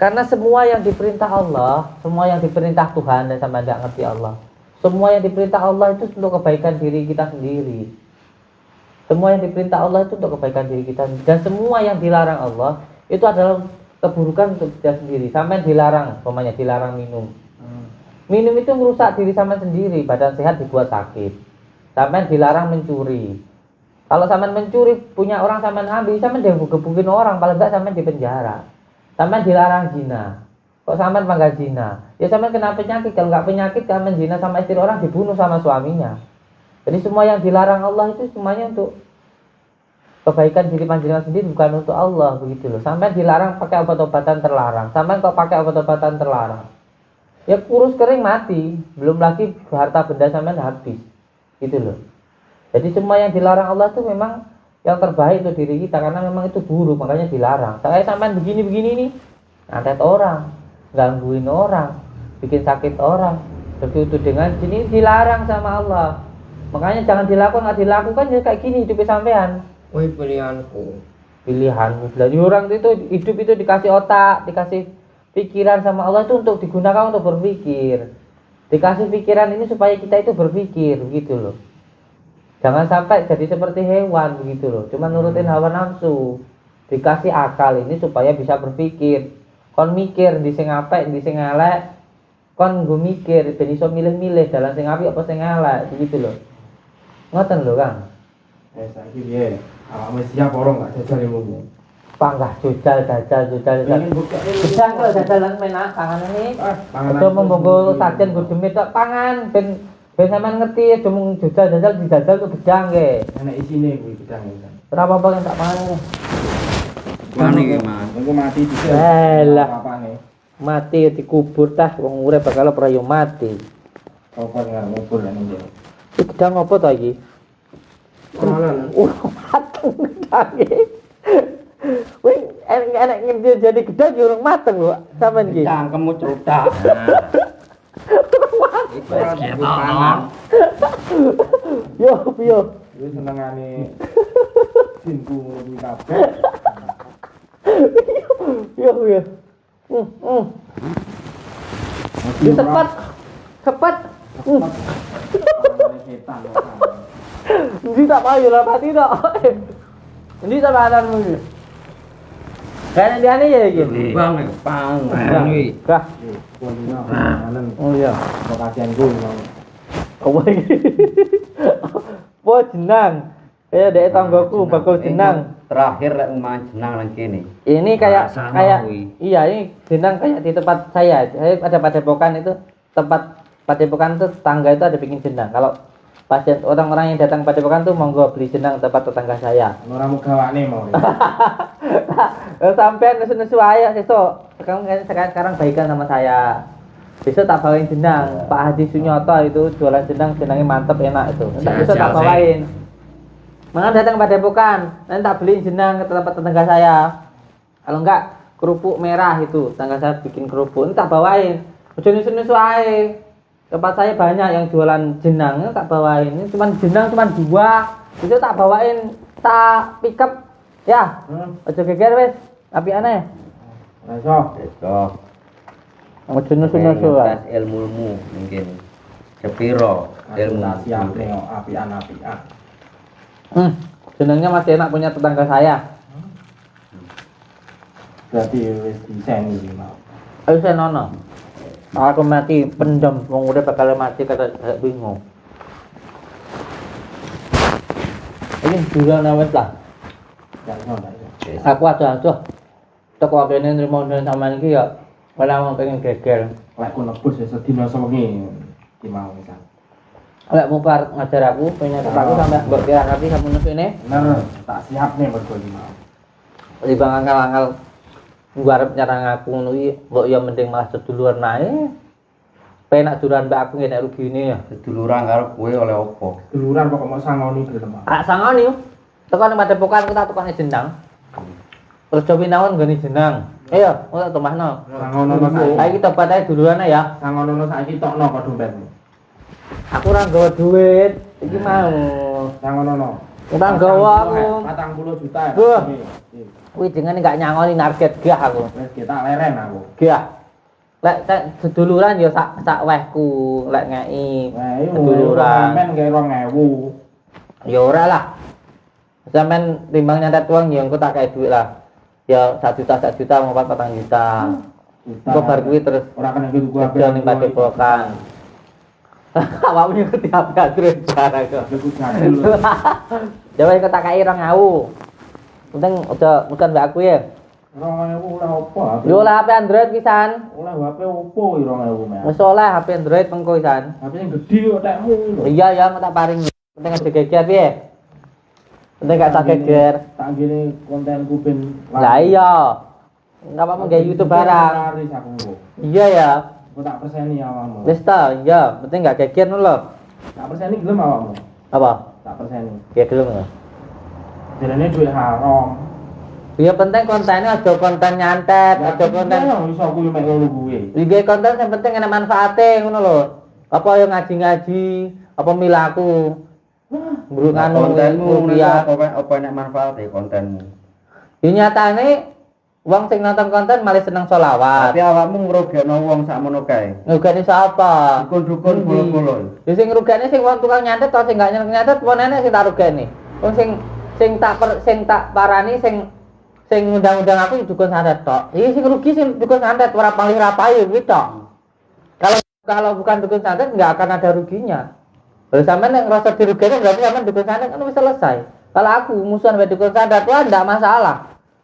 S1: Karena semua yang diperintah Allah, semua yang diperintah Tuhan dan sama tidak ngerti Allah. Semua yang diperintah Allah itu untuk kebaikan diri kita sendiri. Semua yang diperintah Allah itu untuk kebaikan diri kita, dan semua yang dilarang Allah itu adalah keburukan untuk kita sendiri. Sampai dilarang, umpamanya dilarang minum. Minum itu merusak diri sampean sendiri, badan sehat dibuat sakit. Sampean dilarang mencuri. Kalau sampean mencuri punya orang sampean ambil, sampean digebugin orang, paling enggak sampean di penjara. Sampean dilarang zina. Kok sampean bangga zina? Ya sampean kena penyakit. Kalau enggak penyakit, sampean zina sama istri orang dibunuh sama suaminya. Jadi semua yang dilarang Allah itu semuanya untuk kebaikan diri panjenengan sendiri, bukan untuk Allah, begitu loh. Sampean dilarang pakai obat-obatan terlarang. Sampean kok pakai obat-obatan terlarang? Ya kurus kering mati, belum lagi harta benda sampean habis. Gitu loh. Jadi semua yang dilarang Allah itu memang yang terbaik untuk diri kita, karena memang itu buruk, makanya dilarang. Saya sampean begini-begini nih, ngantet orang, gangguin orang, bikin sakit orang, begitu dengan sini dilarang sama Allah. Makanya jangan dilakukan, nggak dilakukan ya kayak gini hidup sampean.
S4: Woi pilihanku.
S1: Pilihanmu. Jadi orang itu hidup itu dikasih otak, dikasih pikiran sama Allah itu untuk digunakan untuk berpikir. Dikasih pikiran ini supaya kita itu berpikir, gitu loh. Jangan sampai jadi seperti hewan, begitu loh. Cuma nurutin hawa nafsu. Dikasih akal ini supaya bisa berpikir. Kon mikir di sing apik, di sing elek. Kon nggo mikir ben iso milih-milih dalan sing apik apa sing elek, begitu loh. Ngoten lho, Kang.
S2: Saiki piye? Awakmu siap ora enggak jajal ilmumu?
S1: Panggah jajal.
S2: Pengen buka ilmu.
S1: Bisa kok jajalan menak pangan ini.
S2: Panganan.
S1: Aja membonggo sajen godheme tok pangan ben sampean ngerti aja mung dijajal dijajal tuh gedang nggih.
S2: Enak isine kuwi gedang iki.
S1: Ora apa-apa yang tak pangan ini.
S4: Wani ki, Mas.
S2: Engko mati dhisik.
S1: Alah.
S2: Apane?
S1: Mati dikubur tah wong urip bakal ora yo mati.
S2: Apa ngarep ngumpul nek ndi.
S1: Iki gedang apa to iki?
S2: Panganan.
S1: Mateng gedang iki. Wih, enak ngendi jadi gedang yo urung mateng lho sampean iki.
S4: Cangkemmu cerutak. Iku ora
S1: Yo.
S2: Kuwi senengane jinku kuwi kabeh.
S1: Iya, iya. Di cepat. Cepat.
S2: Setan.
S1: Ini tak payu lah pati tak. Ini tak badanmu ini. Kayaknya dia nih ya gitu.
S4: Bang nek pang.
S3: Kuwi.
S1: Kah.
S2: Kondino anen
S1: Oh iya.
S2: lokasianku mau.
S1: Oh iki. Po jenang. Kayak dek tanggoku bakal jenang.
S4: Terakhir lek main jenang nang kene.
S1: Ini kayak
S3: Sama
S1: kayak
S3: kuwi.
S1: iya ini jenang kayak di tempat saya. Saya ada padepokan itu tempat padepokan itu tetangga itu ada bikin jenang. Kalau pasien orang-orang yang datang padepokan tuh monggo beli jenang tempat tetangga saya.
S2: Ora mau gawane mau.
S1: Sampai nesu-nesu aja sesuk. Sekarang baikan sama saya. Besok tak bawain jenang. Pak Haji Sunyoto itu jualan jenang, jenangnya mantep enak itu. Nanti besok tak bawain. Mangan datang pada padepokan, nanti tak beliin jenang ke tempat tetangga saya. Kalau enggak kerupuk merah itu, tetangga saya bikin kerupuk, nanti tak bawain. Ojo nesu-nesu ae. Tempat saya banyak yang jualan jenang, tak bawain. Ini cuma jenang cuma 2. Itu tak bawain, tak pick up. Ya, ojo geger wes. Api aneh.
S2: Ora iso.
S4: Besok
S1: Ojo nesu-nesu
S4: tes
S1: ae.
S4: ilmumu mungkin. Sepiro ilmu
S2: Siap nengok apian-apian.
S1: Jenangnya masih enak punya tetangga saya.
S2: Berarti wis diseni iki mau.
S1: Ayo saya nono. Aku mati pendem, wong udah bakal mati kata saya bingung. Ini bulan awet lah.
S2: Jangan ora iso.
S1: Aku ada. Teko kene nrimo sama iki ya. Malah mau pengen geger.
S2: Lek ku nebus ya sedina sewengi iki mau misal.
S1: Lek mau ngajar aku, punya aku sampai mbok kira ngerti kamu nus ini.
S2: Bener, tak siap nih mergo iki mau.
S1: Di bang angkal-angkal gua arep nyarang aku ngono iki, mbok ya mending malah seduluran nae. Penak duluran mbak aku ngene rugine ya.
S4: seduluran karo kowe oleh opo?
S2: Duluran pokok mau sangoni gelem.
S1: Ah sangoni. Teko nang padepokan ku tak tukane jenang. Terus cobi nawon gani jenang. Ayo, ora tomahno.
S2: Sangono saiki.
S1: Saiki tobat ae duluran ya.
S2: Sangono saiki tokno kok dompetmu.
S1: Aku ora nggawa duit. Iki mau.
S2: Sangono.
S1: Ora nggawa aku.
S2: 40 juta.
S1: Duh. Kuwi jenenge gak nyangoni target gah aku.
S2: Wis kita leren aku.
S1: Gah. Lek seduluran ya sak wehku, lek ngeki.
S2: Wah, iki
S1: Seduluran.
S2: men kaya 2000.
S1: Ya ora lah. Sampeyan timbang nyantet uang ya engko tak kae duit lah. Ya 1 juta mau 4 juta. Engko bar kuwi terus
S2: Ora kena gitu gua
S1: kerja ning padepokan. Awakmu ngerti apa terus barang kok.
S2: Aku jadul.
S1: Coba engko tak kae 2000. Penting aja bukan mbak aku ya.
S2: 2000 oleh opo?
S1: Yo lah HP Android pisan.
S2: Oleh HP opo 2000 men.
S1: Wis oleh HP Android mengko pisan.
S2: HP sing gedhe kok tekmu lho.
S1: Iya ya mau tak paring. Penting aja geger piye? Penting gak tak geger.
S2: Tak gini kontenku ben
S1: Lah iya. Enggak apa-apa nggak YouTube barang.
S2: Laris aku lho.
S1: Iya ya.
S2: Aku tak perseni awakmu.
S1: Wis ta, iya, penting gak geger nu lho.
S2: Tak perseni gelem awakmu.
S1: Apa?
S2: Tak perseni.
S1: Ya gelem ya.
S2: Jenenge duit haram.
S1: Ya penting kontennya aja konten nyantet, aja konten.
S2: Ya iso kuwi mek ngono kuwi.
S1: Iki konten yang penting enak manfaate ngono lho. Apa yang ngaji-ngaji, apa milaku. Buruk anu
S4: kontenmu
S1: rupiah.
S4: apa nek manfaat kontenmu?
S1: Ya nyatane wong sing nonton konten malah seneng selawat.
S4: Tapi awakmu ngrugekno wong sakmono kae.
S1: Ngugani sapa?
S4: Dukun-dukun bolo-bolo.
S1: Ya sing rugane sing wong tukang nyantet atau sing gak nyantet apa nenek sing tak rugani. Wong sing tak parani sing ngundang-undang aku dukun santet tok. Iki sing rugi sing dukun santet ora paling rapayu kuwi tok. Kalau bukan dukun santet enggak akan ada ruginya. Kalau sampean yang ngerasa dirugani berarti sampean dukun santet kan wis selesai. Kalau aku musuhan sama dukun santet wah enggak masalah.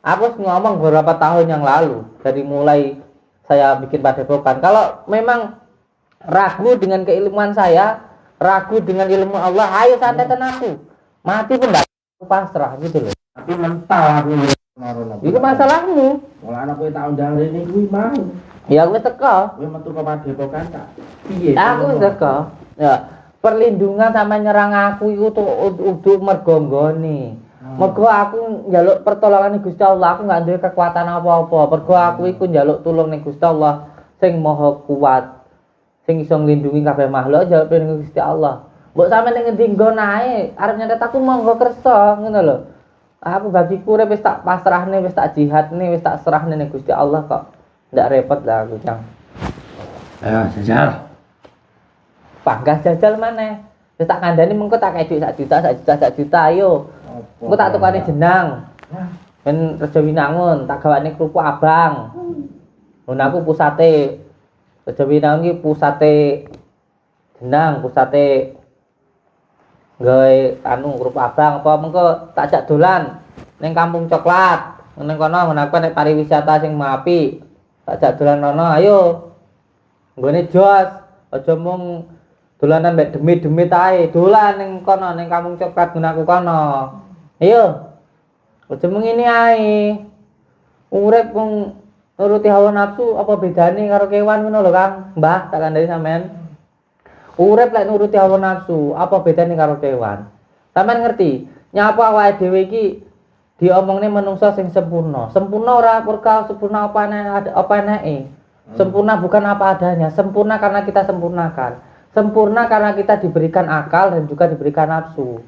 S1: Aku ngomong beberapa tahun yang lalu dari mulai saya bikin padepokan. Kalau memang ragu dengan keilmuan saya, ragu dengan ilmu Allah, ayo santetan aku. Mati pun enggak pasrah gitu loh.
S2: Tapi mental aku ngarono.
S1: Itu masalahmu.
S2: Mulane anak kowe tak undang rene kuwi mau.
S1: Ya aku teko.
S2: Kowe metu ke padepokan tak. Piye?
S1: Aku teko. Ya, perlindungan sama nyerang aku itu untuk mergonggoni. Mergo aku njaluk pertolongan Gusti Allah, aku enggak duwe kekuatan apa-apa. Mergo aku iku njaluk tulung ning Gusti Allah sing maha kuat. Sing iso nglindungi kabeh makhluk njaluk ning Gusti Allah. Mbok sampe ning ngendi nggon ae, arep nyantet aku monggo kersa ngono lho. Aku bagiku urip wis tak pasrahne, wis tak jihadne, wis tak serahne ning Gusti Allah kok. Ndak repot lah aku, Cang.
S3: Ayo jajal.
S1: Panggah jajal maneh. Wis tak kandhani mengko tak kei dhuwit 1 juta, 1 juta, 1 juta ayo. Engko tak tukane jenang. Ben Rejo Winangun, tak gawane kerupuk abang. Ngono aku pusate. Rejo Winangun iki pusate jenang, pusate gawe anu kerupuk abang apa mengko tak jak dolan ning Kampung Coklat. Ning kono ngono aku nek pariwisata sing apik. Tak jak dolan rono ayo. Nggone jos, aja mung dolanan mek demit-demit ae, dolan ning kono ning Kampung Coklat gunaku kono. Ayo. Aja mung ngene ae. Urip mung nuruti hawa nafsu apa bedane karo kewan ngono lho, Kang. Mbah, tak kandhani sampean. Urip lek nuruti hawa nafsu, apa bedane karo kewan? Sampeyan ngerti, nyapa awake dhewe iki diomongne menungso sing sempurna. Sempurna ora perkara sempurna apa enake. Sempurna bukan apa adanya, sempurna karena kita sempurnakan. Sempurna karena kita diberikan akal dan juga diberikan nafsu.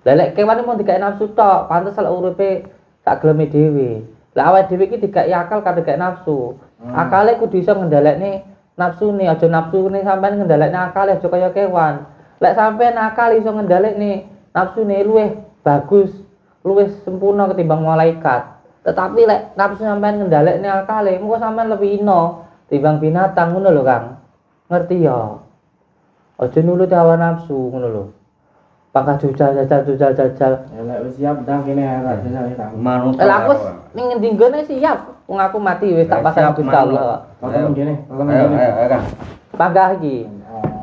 S1: Lek kewan mau digawe nafsu tok, pantes lek uripe sak geleme dhewe. Lah awake dhewe iki digawe akal karo digawe nafsu. Akale kudu iso ngendhalekne nafsune, aja nafsune sampean ngendhalekne akale aja kaya kewan. Lek sampean akal iso ngendhalekne nafsune luwih bagus, luwih sempurna ketimbang malaikat. Tetapi lek nafsu sampean ngendhalekne akale, mengko sampean lebih ino timbang binatang ngono lho, Kang. Ngerti ya? Aja nuruti hawa nafsu ngono lho. Pangkat jajal.
S2: Ya lek wis siap ndang kene tak jajal iki tak.
S4: Manut.
S1: Lah aku ning ngendi nggone siap. Wong aku mati wis tak pasang Gusti Allah.
S2: Tonton kene, tonton
S4: Ayo,
S2: kene.
S4: ayo, Kang.
S1: Panggah iki.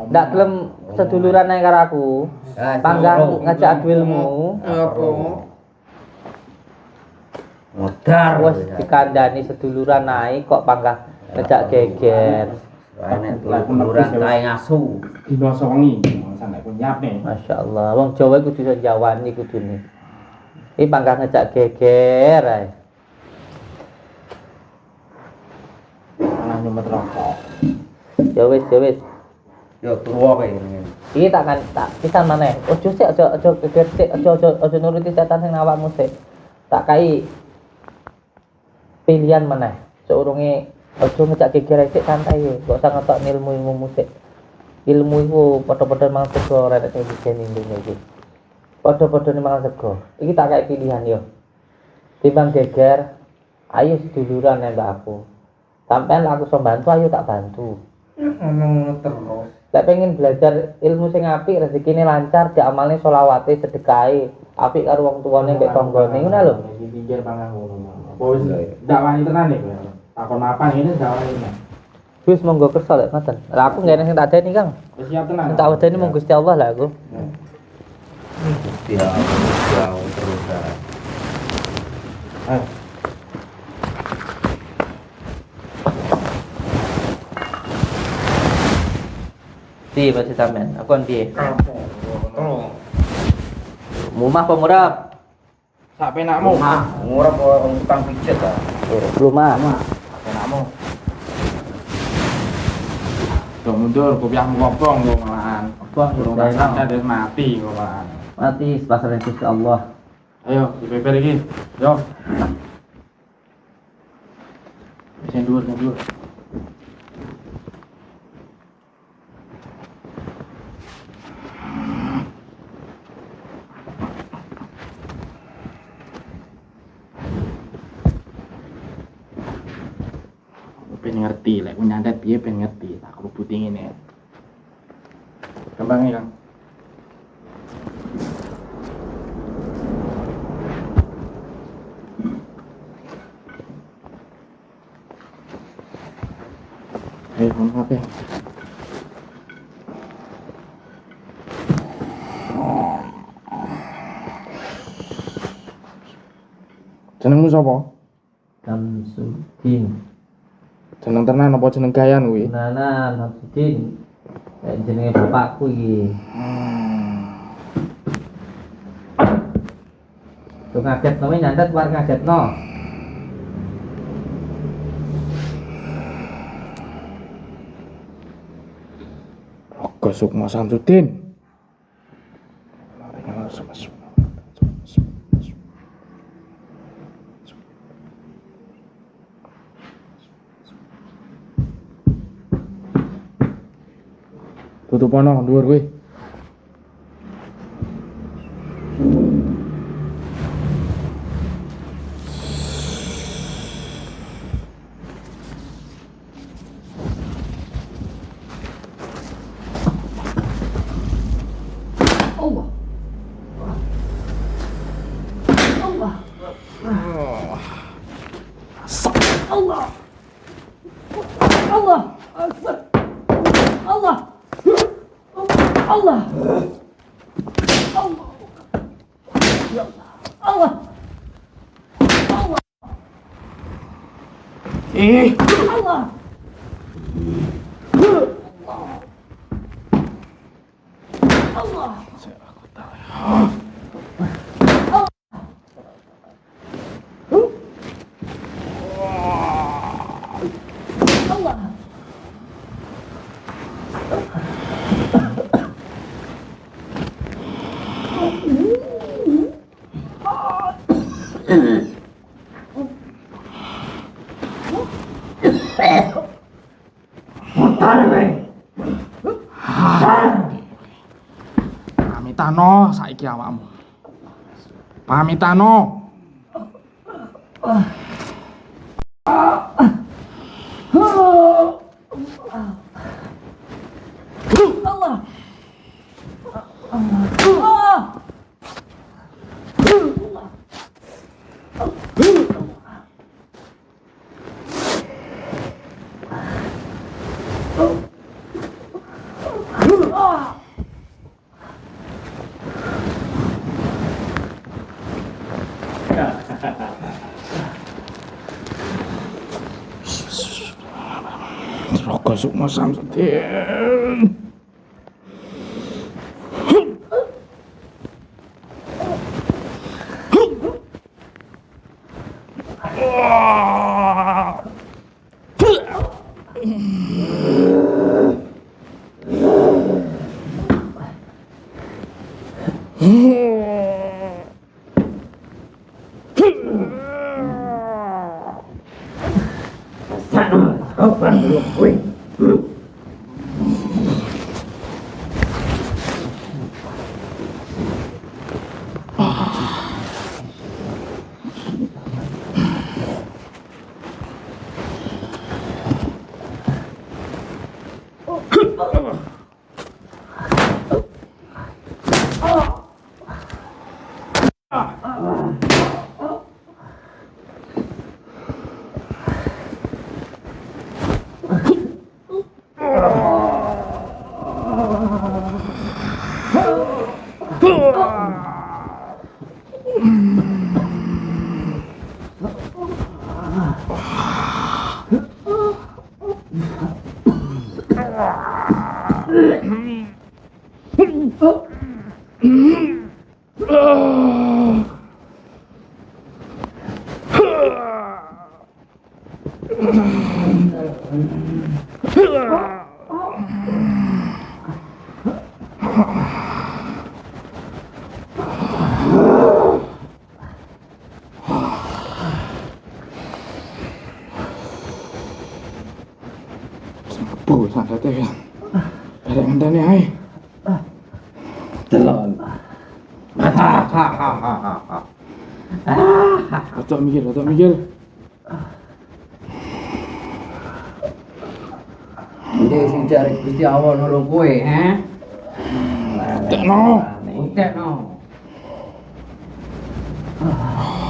S1: Ndak gelem seduluran ae karo aku. Panggah ngajak adu ilmu.
S3: Apa?
S4: Modar.
S1: Wes dikandani seduluran ae kok panggah ngejak geger.
S3: Enek tuluran kae ngasu.
S2: Dino songi, sampe ku nyapne.
S1: Masyaallah, wong Jawa kudu iso jawani kudune. Iki panggah ngejak geger ae.
S2: Ana nyumet rokok.
S1: Ya wis.
S4: Yo turu wae ngene.
S1: Iki tak pisan maneh. Ojo sik aja geger sik, aja nuruti setan sing awakmu sik. Tak kai pilihan maneh. Seurunge aja ngejak geger sik santai ya. Gak usah ngetok ilmu musik. Ilmu iku padha-padha mangan sego ora nek sing dijeni ndene iki. Padha-padha mangan sego. Iki tak kai pilihan yo. Timbang geger, ayo seduluran nek aku. Sampeyan aku iso bantu, ayo tak bantu.
S3: Ngomong terus.
S1: Lek pengen belajar ilmu sing apik, rezekine lancar, diamalne selawate, sedekahe, apik karo wong tuane mbek tanggane ngono lho.
S2: Di pinggir pangan ngono. Apa wis ndak wani tenan iki. Takon mapan ini ndak wani.
S1: Wis monggo kersa lek ngoten. Lah aku ngene sing tak adeni, Kang.
S2: Wis siap tenan.
S1: Tak wedeni mung Gusti Allah lah aku.
S3: Dia terus.
S2: Ayo.
S1: Piye Pak sampean? Aku kan piye?
S3: Terus.
S1: Mumah apa murab?
S2: Sak penakmu.
S4: Ngurep wong tukang pijet ta.
S1: Rumah.
S2: Sak penakmu. Do mundur kopiahmu kobong kok malahan.
S1: Wah,
S2: Durung tak sadar wis mati kok malahan.
S1: mati pasrah Gusti Allah.
S2: Ayo, dipeper iki. Yo. Sing dhuwur. Ben ngerti lek nyandet piye ben ngerti tak kerubuti ngene. Gampang ya, Kang. Ayo, HP. Jenengmu sapa?
S1: Samsudin.
S2: Jeneng tenan apa jeneng gayan kuwi?
S1: Nana Samsudin. Jenenge bapakku iki. Tuh ngagetno nyantet war ngagetno.
S2: Ogo Sukma Samsudin. tutupono dhuwur kuwi. Pamitano saiki awakmu. Pamitano. Rokok sukma Samsudin. Bu, santet ya. Ada ngenteni ae.
S4: Delon.
S2: Otak mikir, otak mikir.
S4: Ndek sing jare Gusti Allah nulung kowe,
S2: Tekno.
S4: Tekno.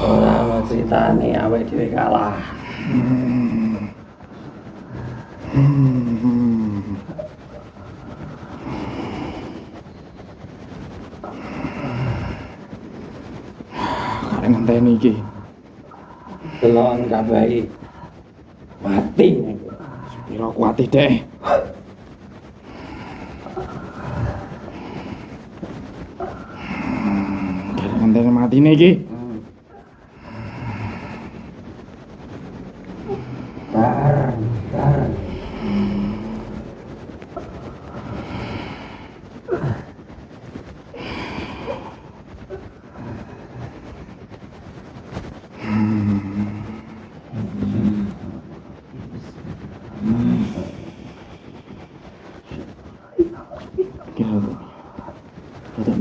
S4: Ora ono critane awake dhewe kalah.
S2: Karek ngenteni iki.
S4: Delon kabahi. Mati.
S2: Piro kuwate deh. Karek ngenteni matine iki.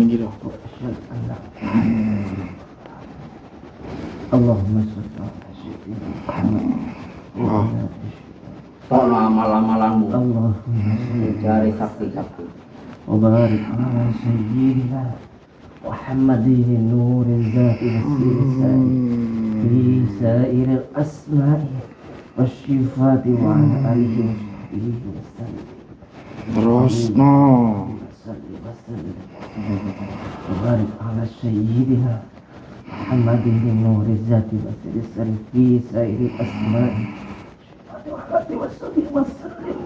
S2: kira.
S4: Allahumma sholli ala sayyidina Muhammad.
S2: Allah.
S4: Tolong amal-amalanmu
S1: Allahumma
S4: cari sakti-sakti.
S1: وبارك على سيدنا محمد نور الذات والسير السائر في سائر الأسماء والصفات وعلى آله وصحبه وسلم.
S2: Terus no.
S1: وسلم وبارك على سيدنا محمد نور الذات والسير السائر في سائر الأسماء والصفات والسلم وسلم.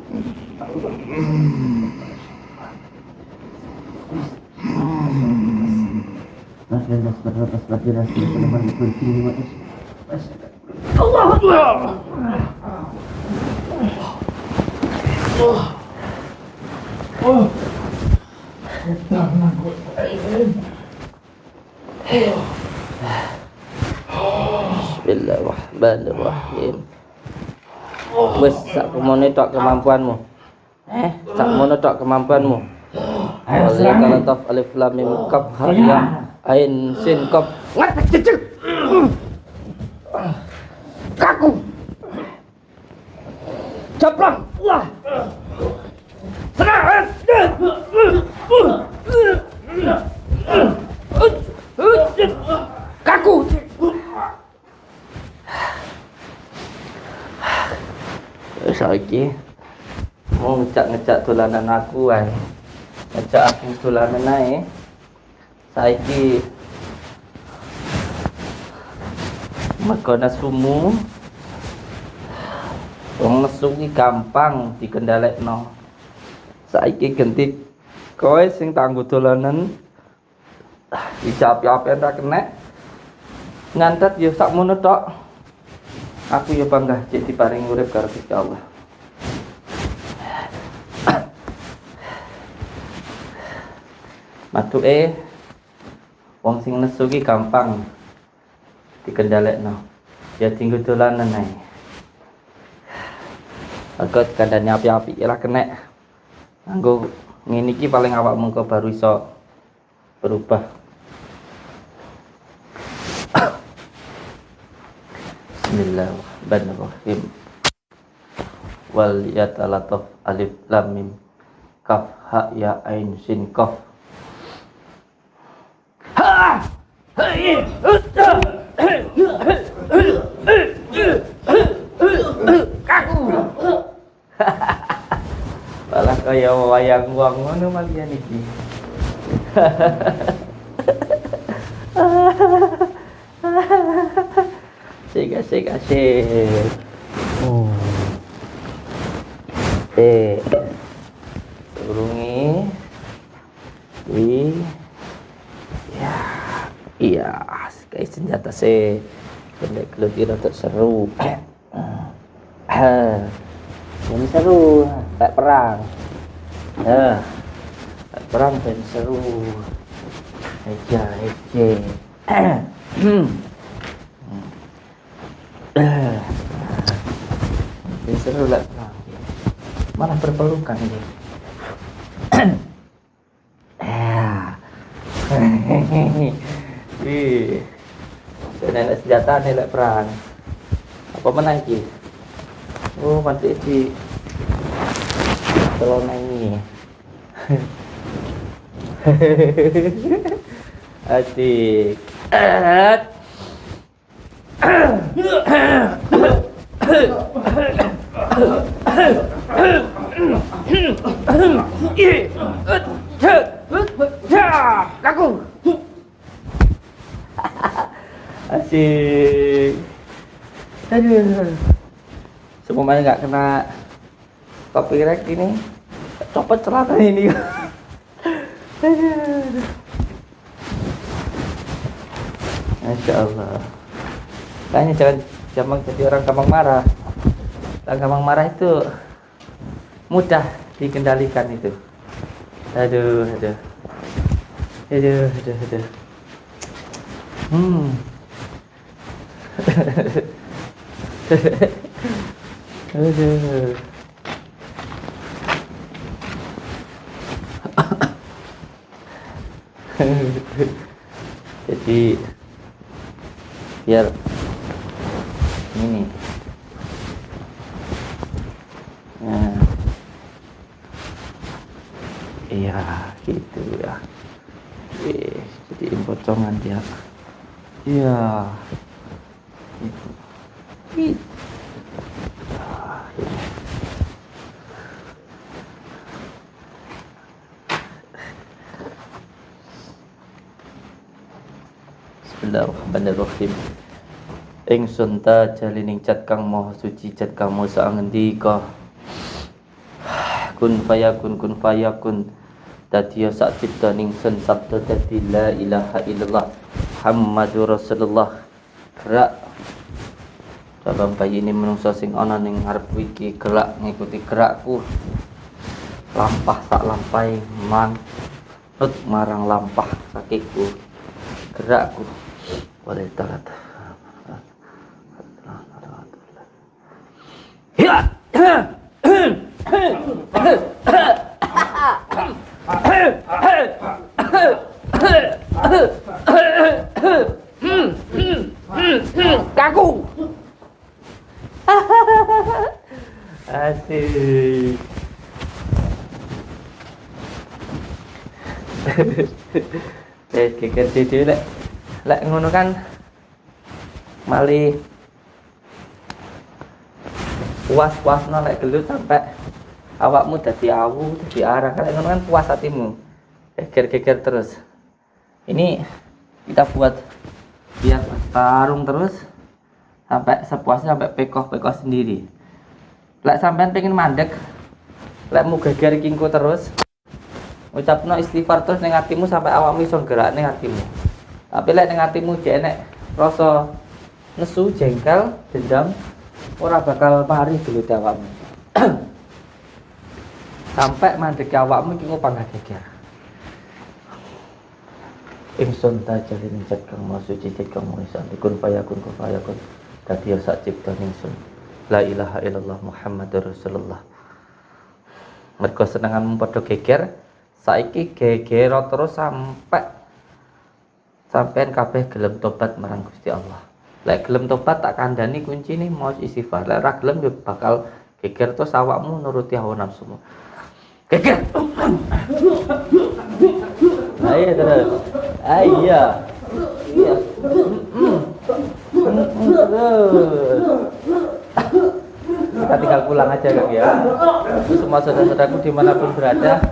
S1: Bismillahirrahmanirrahim. Wes sak mono tok kemampuanmu. Sak mono tok kemampuanmu. Wal taf alif lam mim kaf ha ya ain sin kaf ngatek cecek. Kaku. Caplang. Wah. Senang. Kaku. Saiki mau ngejak dolanan aku ae. Ngejak aku dolanan ae. Saiki mergo nesumu wong nesu ki gampang dikendhalekno. Saiki genti kowe sing tangguh dolanan dijawab-jawaben ra kenek. Ngantet yo sakmono tok. Aku yo bangga cek diparing urip karo Gusti Allah. Matuke wong sing nesu ki gampang dikendhalekno. Ya tinggu dolanan ae. Aku kandhane api-api ora kenek. Anggo ngene iki paling awakmu kok baru iso berubah. Bismillahirrahmanirrahim. Wal yatalataf alif lam mim kaf ha ya ain sin kaf. Malah kaya wayang wong ngono malian iki. Asik. Turungi. Ya. Iya, kayak senjata sih. Pendek lebih rada seru. Ini seru, kayak perang. Kayak perang dan seru. Eja. Ini seru lah perang. Malah berpelukan dia. Nenek senjata nih lek perang. Apa menang iki? Oh, mati di telona ini. Adik. Kaku. Asik. Aduh. Semuanya nggak kena copyright ini. Copot celana ini. Aduh. Masya Allah. Kayaknya jangan gampang jadi orang gampang marah. Orang gampang marah itu mudah dikendalikan itu. Aduh. Aduh. Jadi biar ini nah, iya gitu ya. Jadi potongan dia. Iya. Gitu. Gitu. Ini. Bismillahirrahmanirrahim. Ingsun ta jalining cat kang maha suci cat kang maha saangendika. Kun fayakun dadi sak cipta ningsun sabda dadi la ilaha illallah Muhammadur Rasulullah. Gerak dalam bayi ini menungso sing ana ning ngarep iki gerak ngikuti gerakku. Lampah sak lampai manut marang lampah sakiku. Gerakku boleh taat. Ya. Kaku. Asik. Geger dhewe lek ngono kan mali puas-puasno lek gelut sampai awakmu dadi awu, dadi arah. Lek ngono kan puas hatimu. Geger-geger terus. Ini kita buat biar tarung terus sampai sepuasnya, sampai pekoh-pekoh sendiri. Lek sampean pengen mandek, lek mu geger kingko terus, ucapno istighfar terus ning atimu sampai awakmu iso gerak ning atimu. Tapi lek ning atimu jek enek rasa nesu, jengkel, dendam, ora bakal mari gelut awakmu. Sampai mandek awakmu iki ngopang geger. Ingsun ta jalin cat kang maha suci cat kang maha esa kun fayakun dadi sak cipta ningsun la ilaha illallah Muhammadur Rasulullah. Mergo senenganmu padha geger, saiki geger terus sampean kabeh gelem tobat marang Gusti Allah. Lek gelem tobat tak kandhani kuncine mau istighfar. Lek ora gelem yo bakal geger terus awakmu nuruti hawa nafsumu. Geger. Ayo terus. Iya. Iya. Kita tinggal pulang aja Kang ya. Semua saudara-saudaraku dimanapun berada,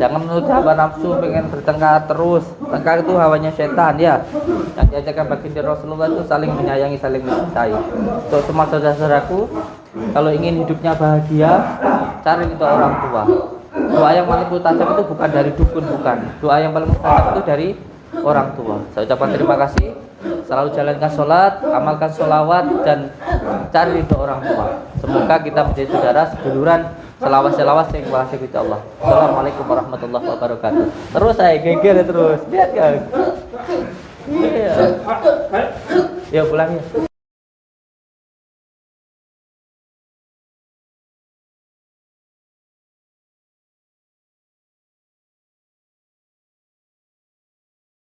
S1: jangan menuruti hawa nafsu pengen bertengkar terus. Tengkar itu hawanya setan ya. Yang diajarkan baginda Rasulullah itu saling menyayangi, saling mencintai. Untuk semua saudara-saudaraku, kalau ingin hidupnya bahagia, cari itu orang tua. Doa yang paling mustajab itu bukan dari dukun, bukan. Doa yang paling mustajab itu dari orang tua. Saya ucapkan terima kasih. Selalu jalankan sholat, amalkan sholawat, dan cari itu orang tua. Semoga kita menjadi saudara seduluran selawas-selawas yang dikasihi Gusti Allah. Assalamualaikum warahmatullahi wabarakatuh. Terus saya geger terus. Lihat kan? Iya. Ya pulang ya.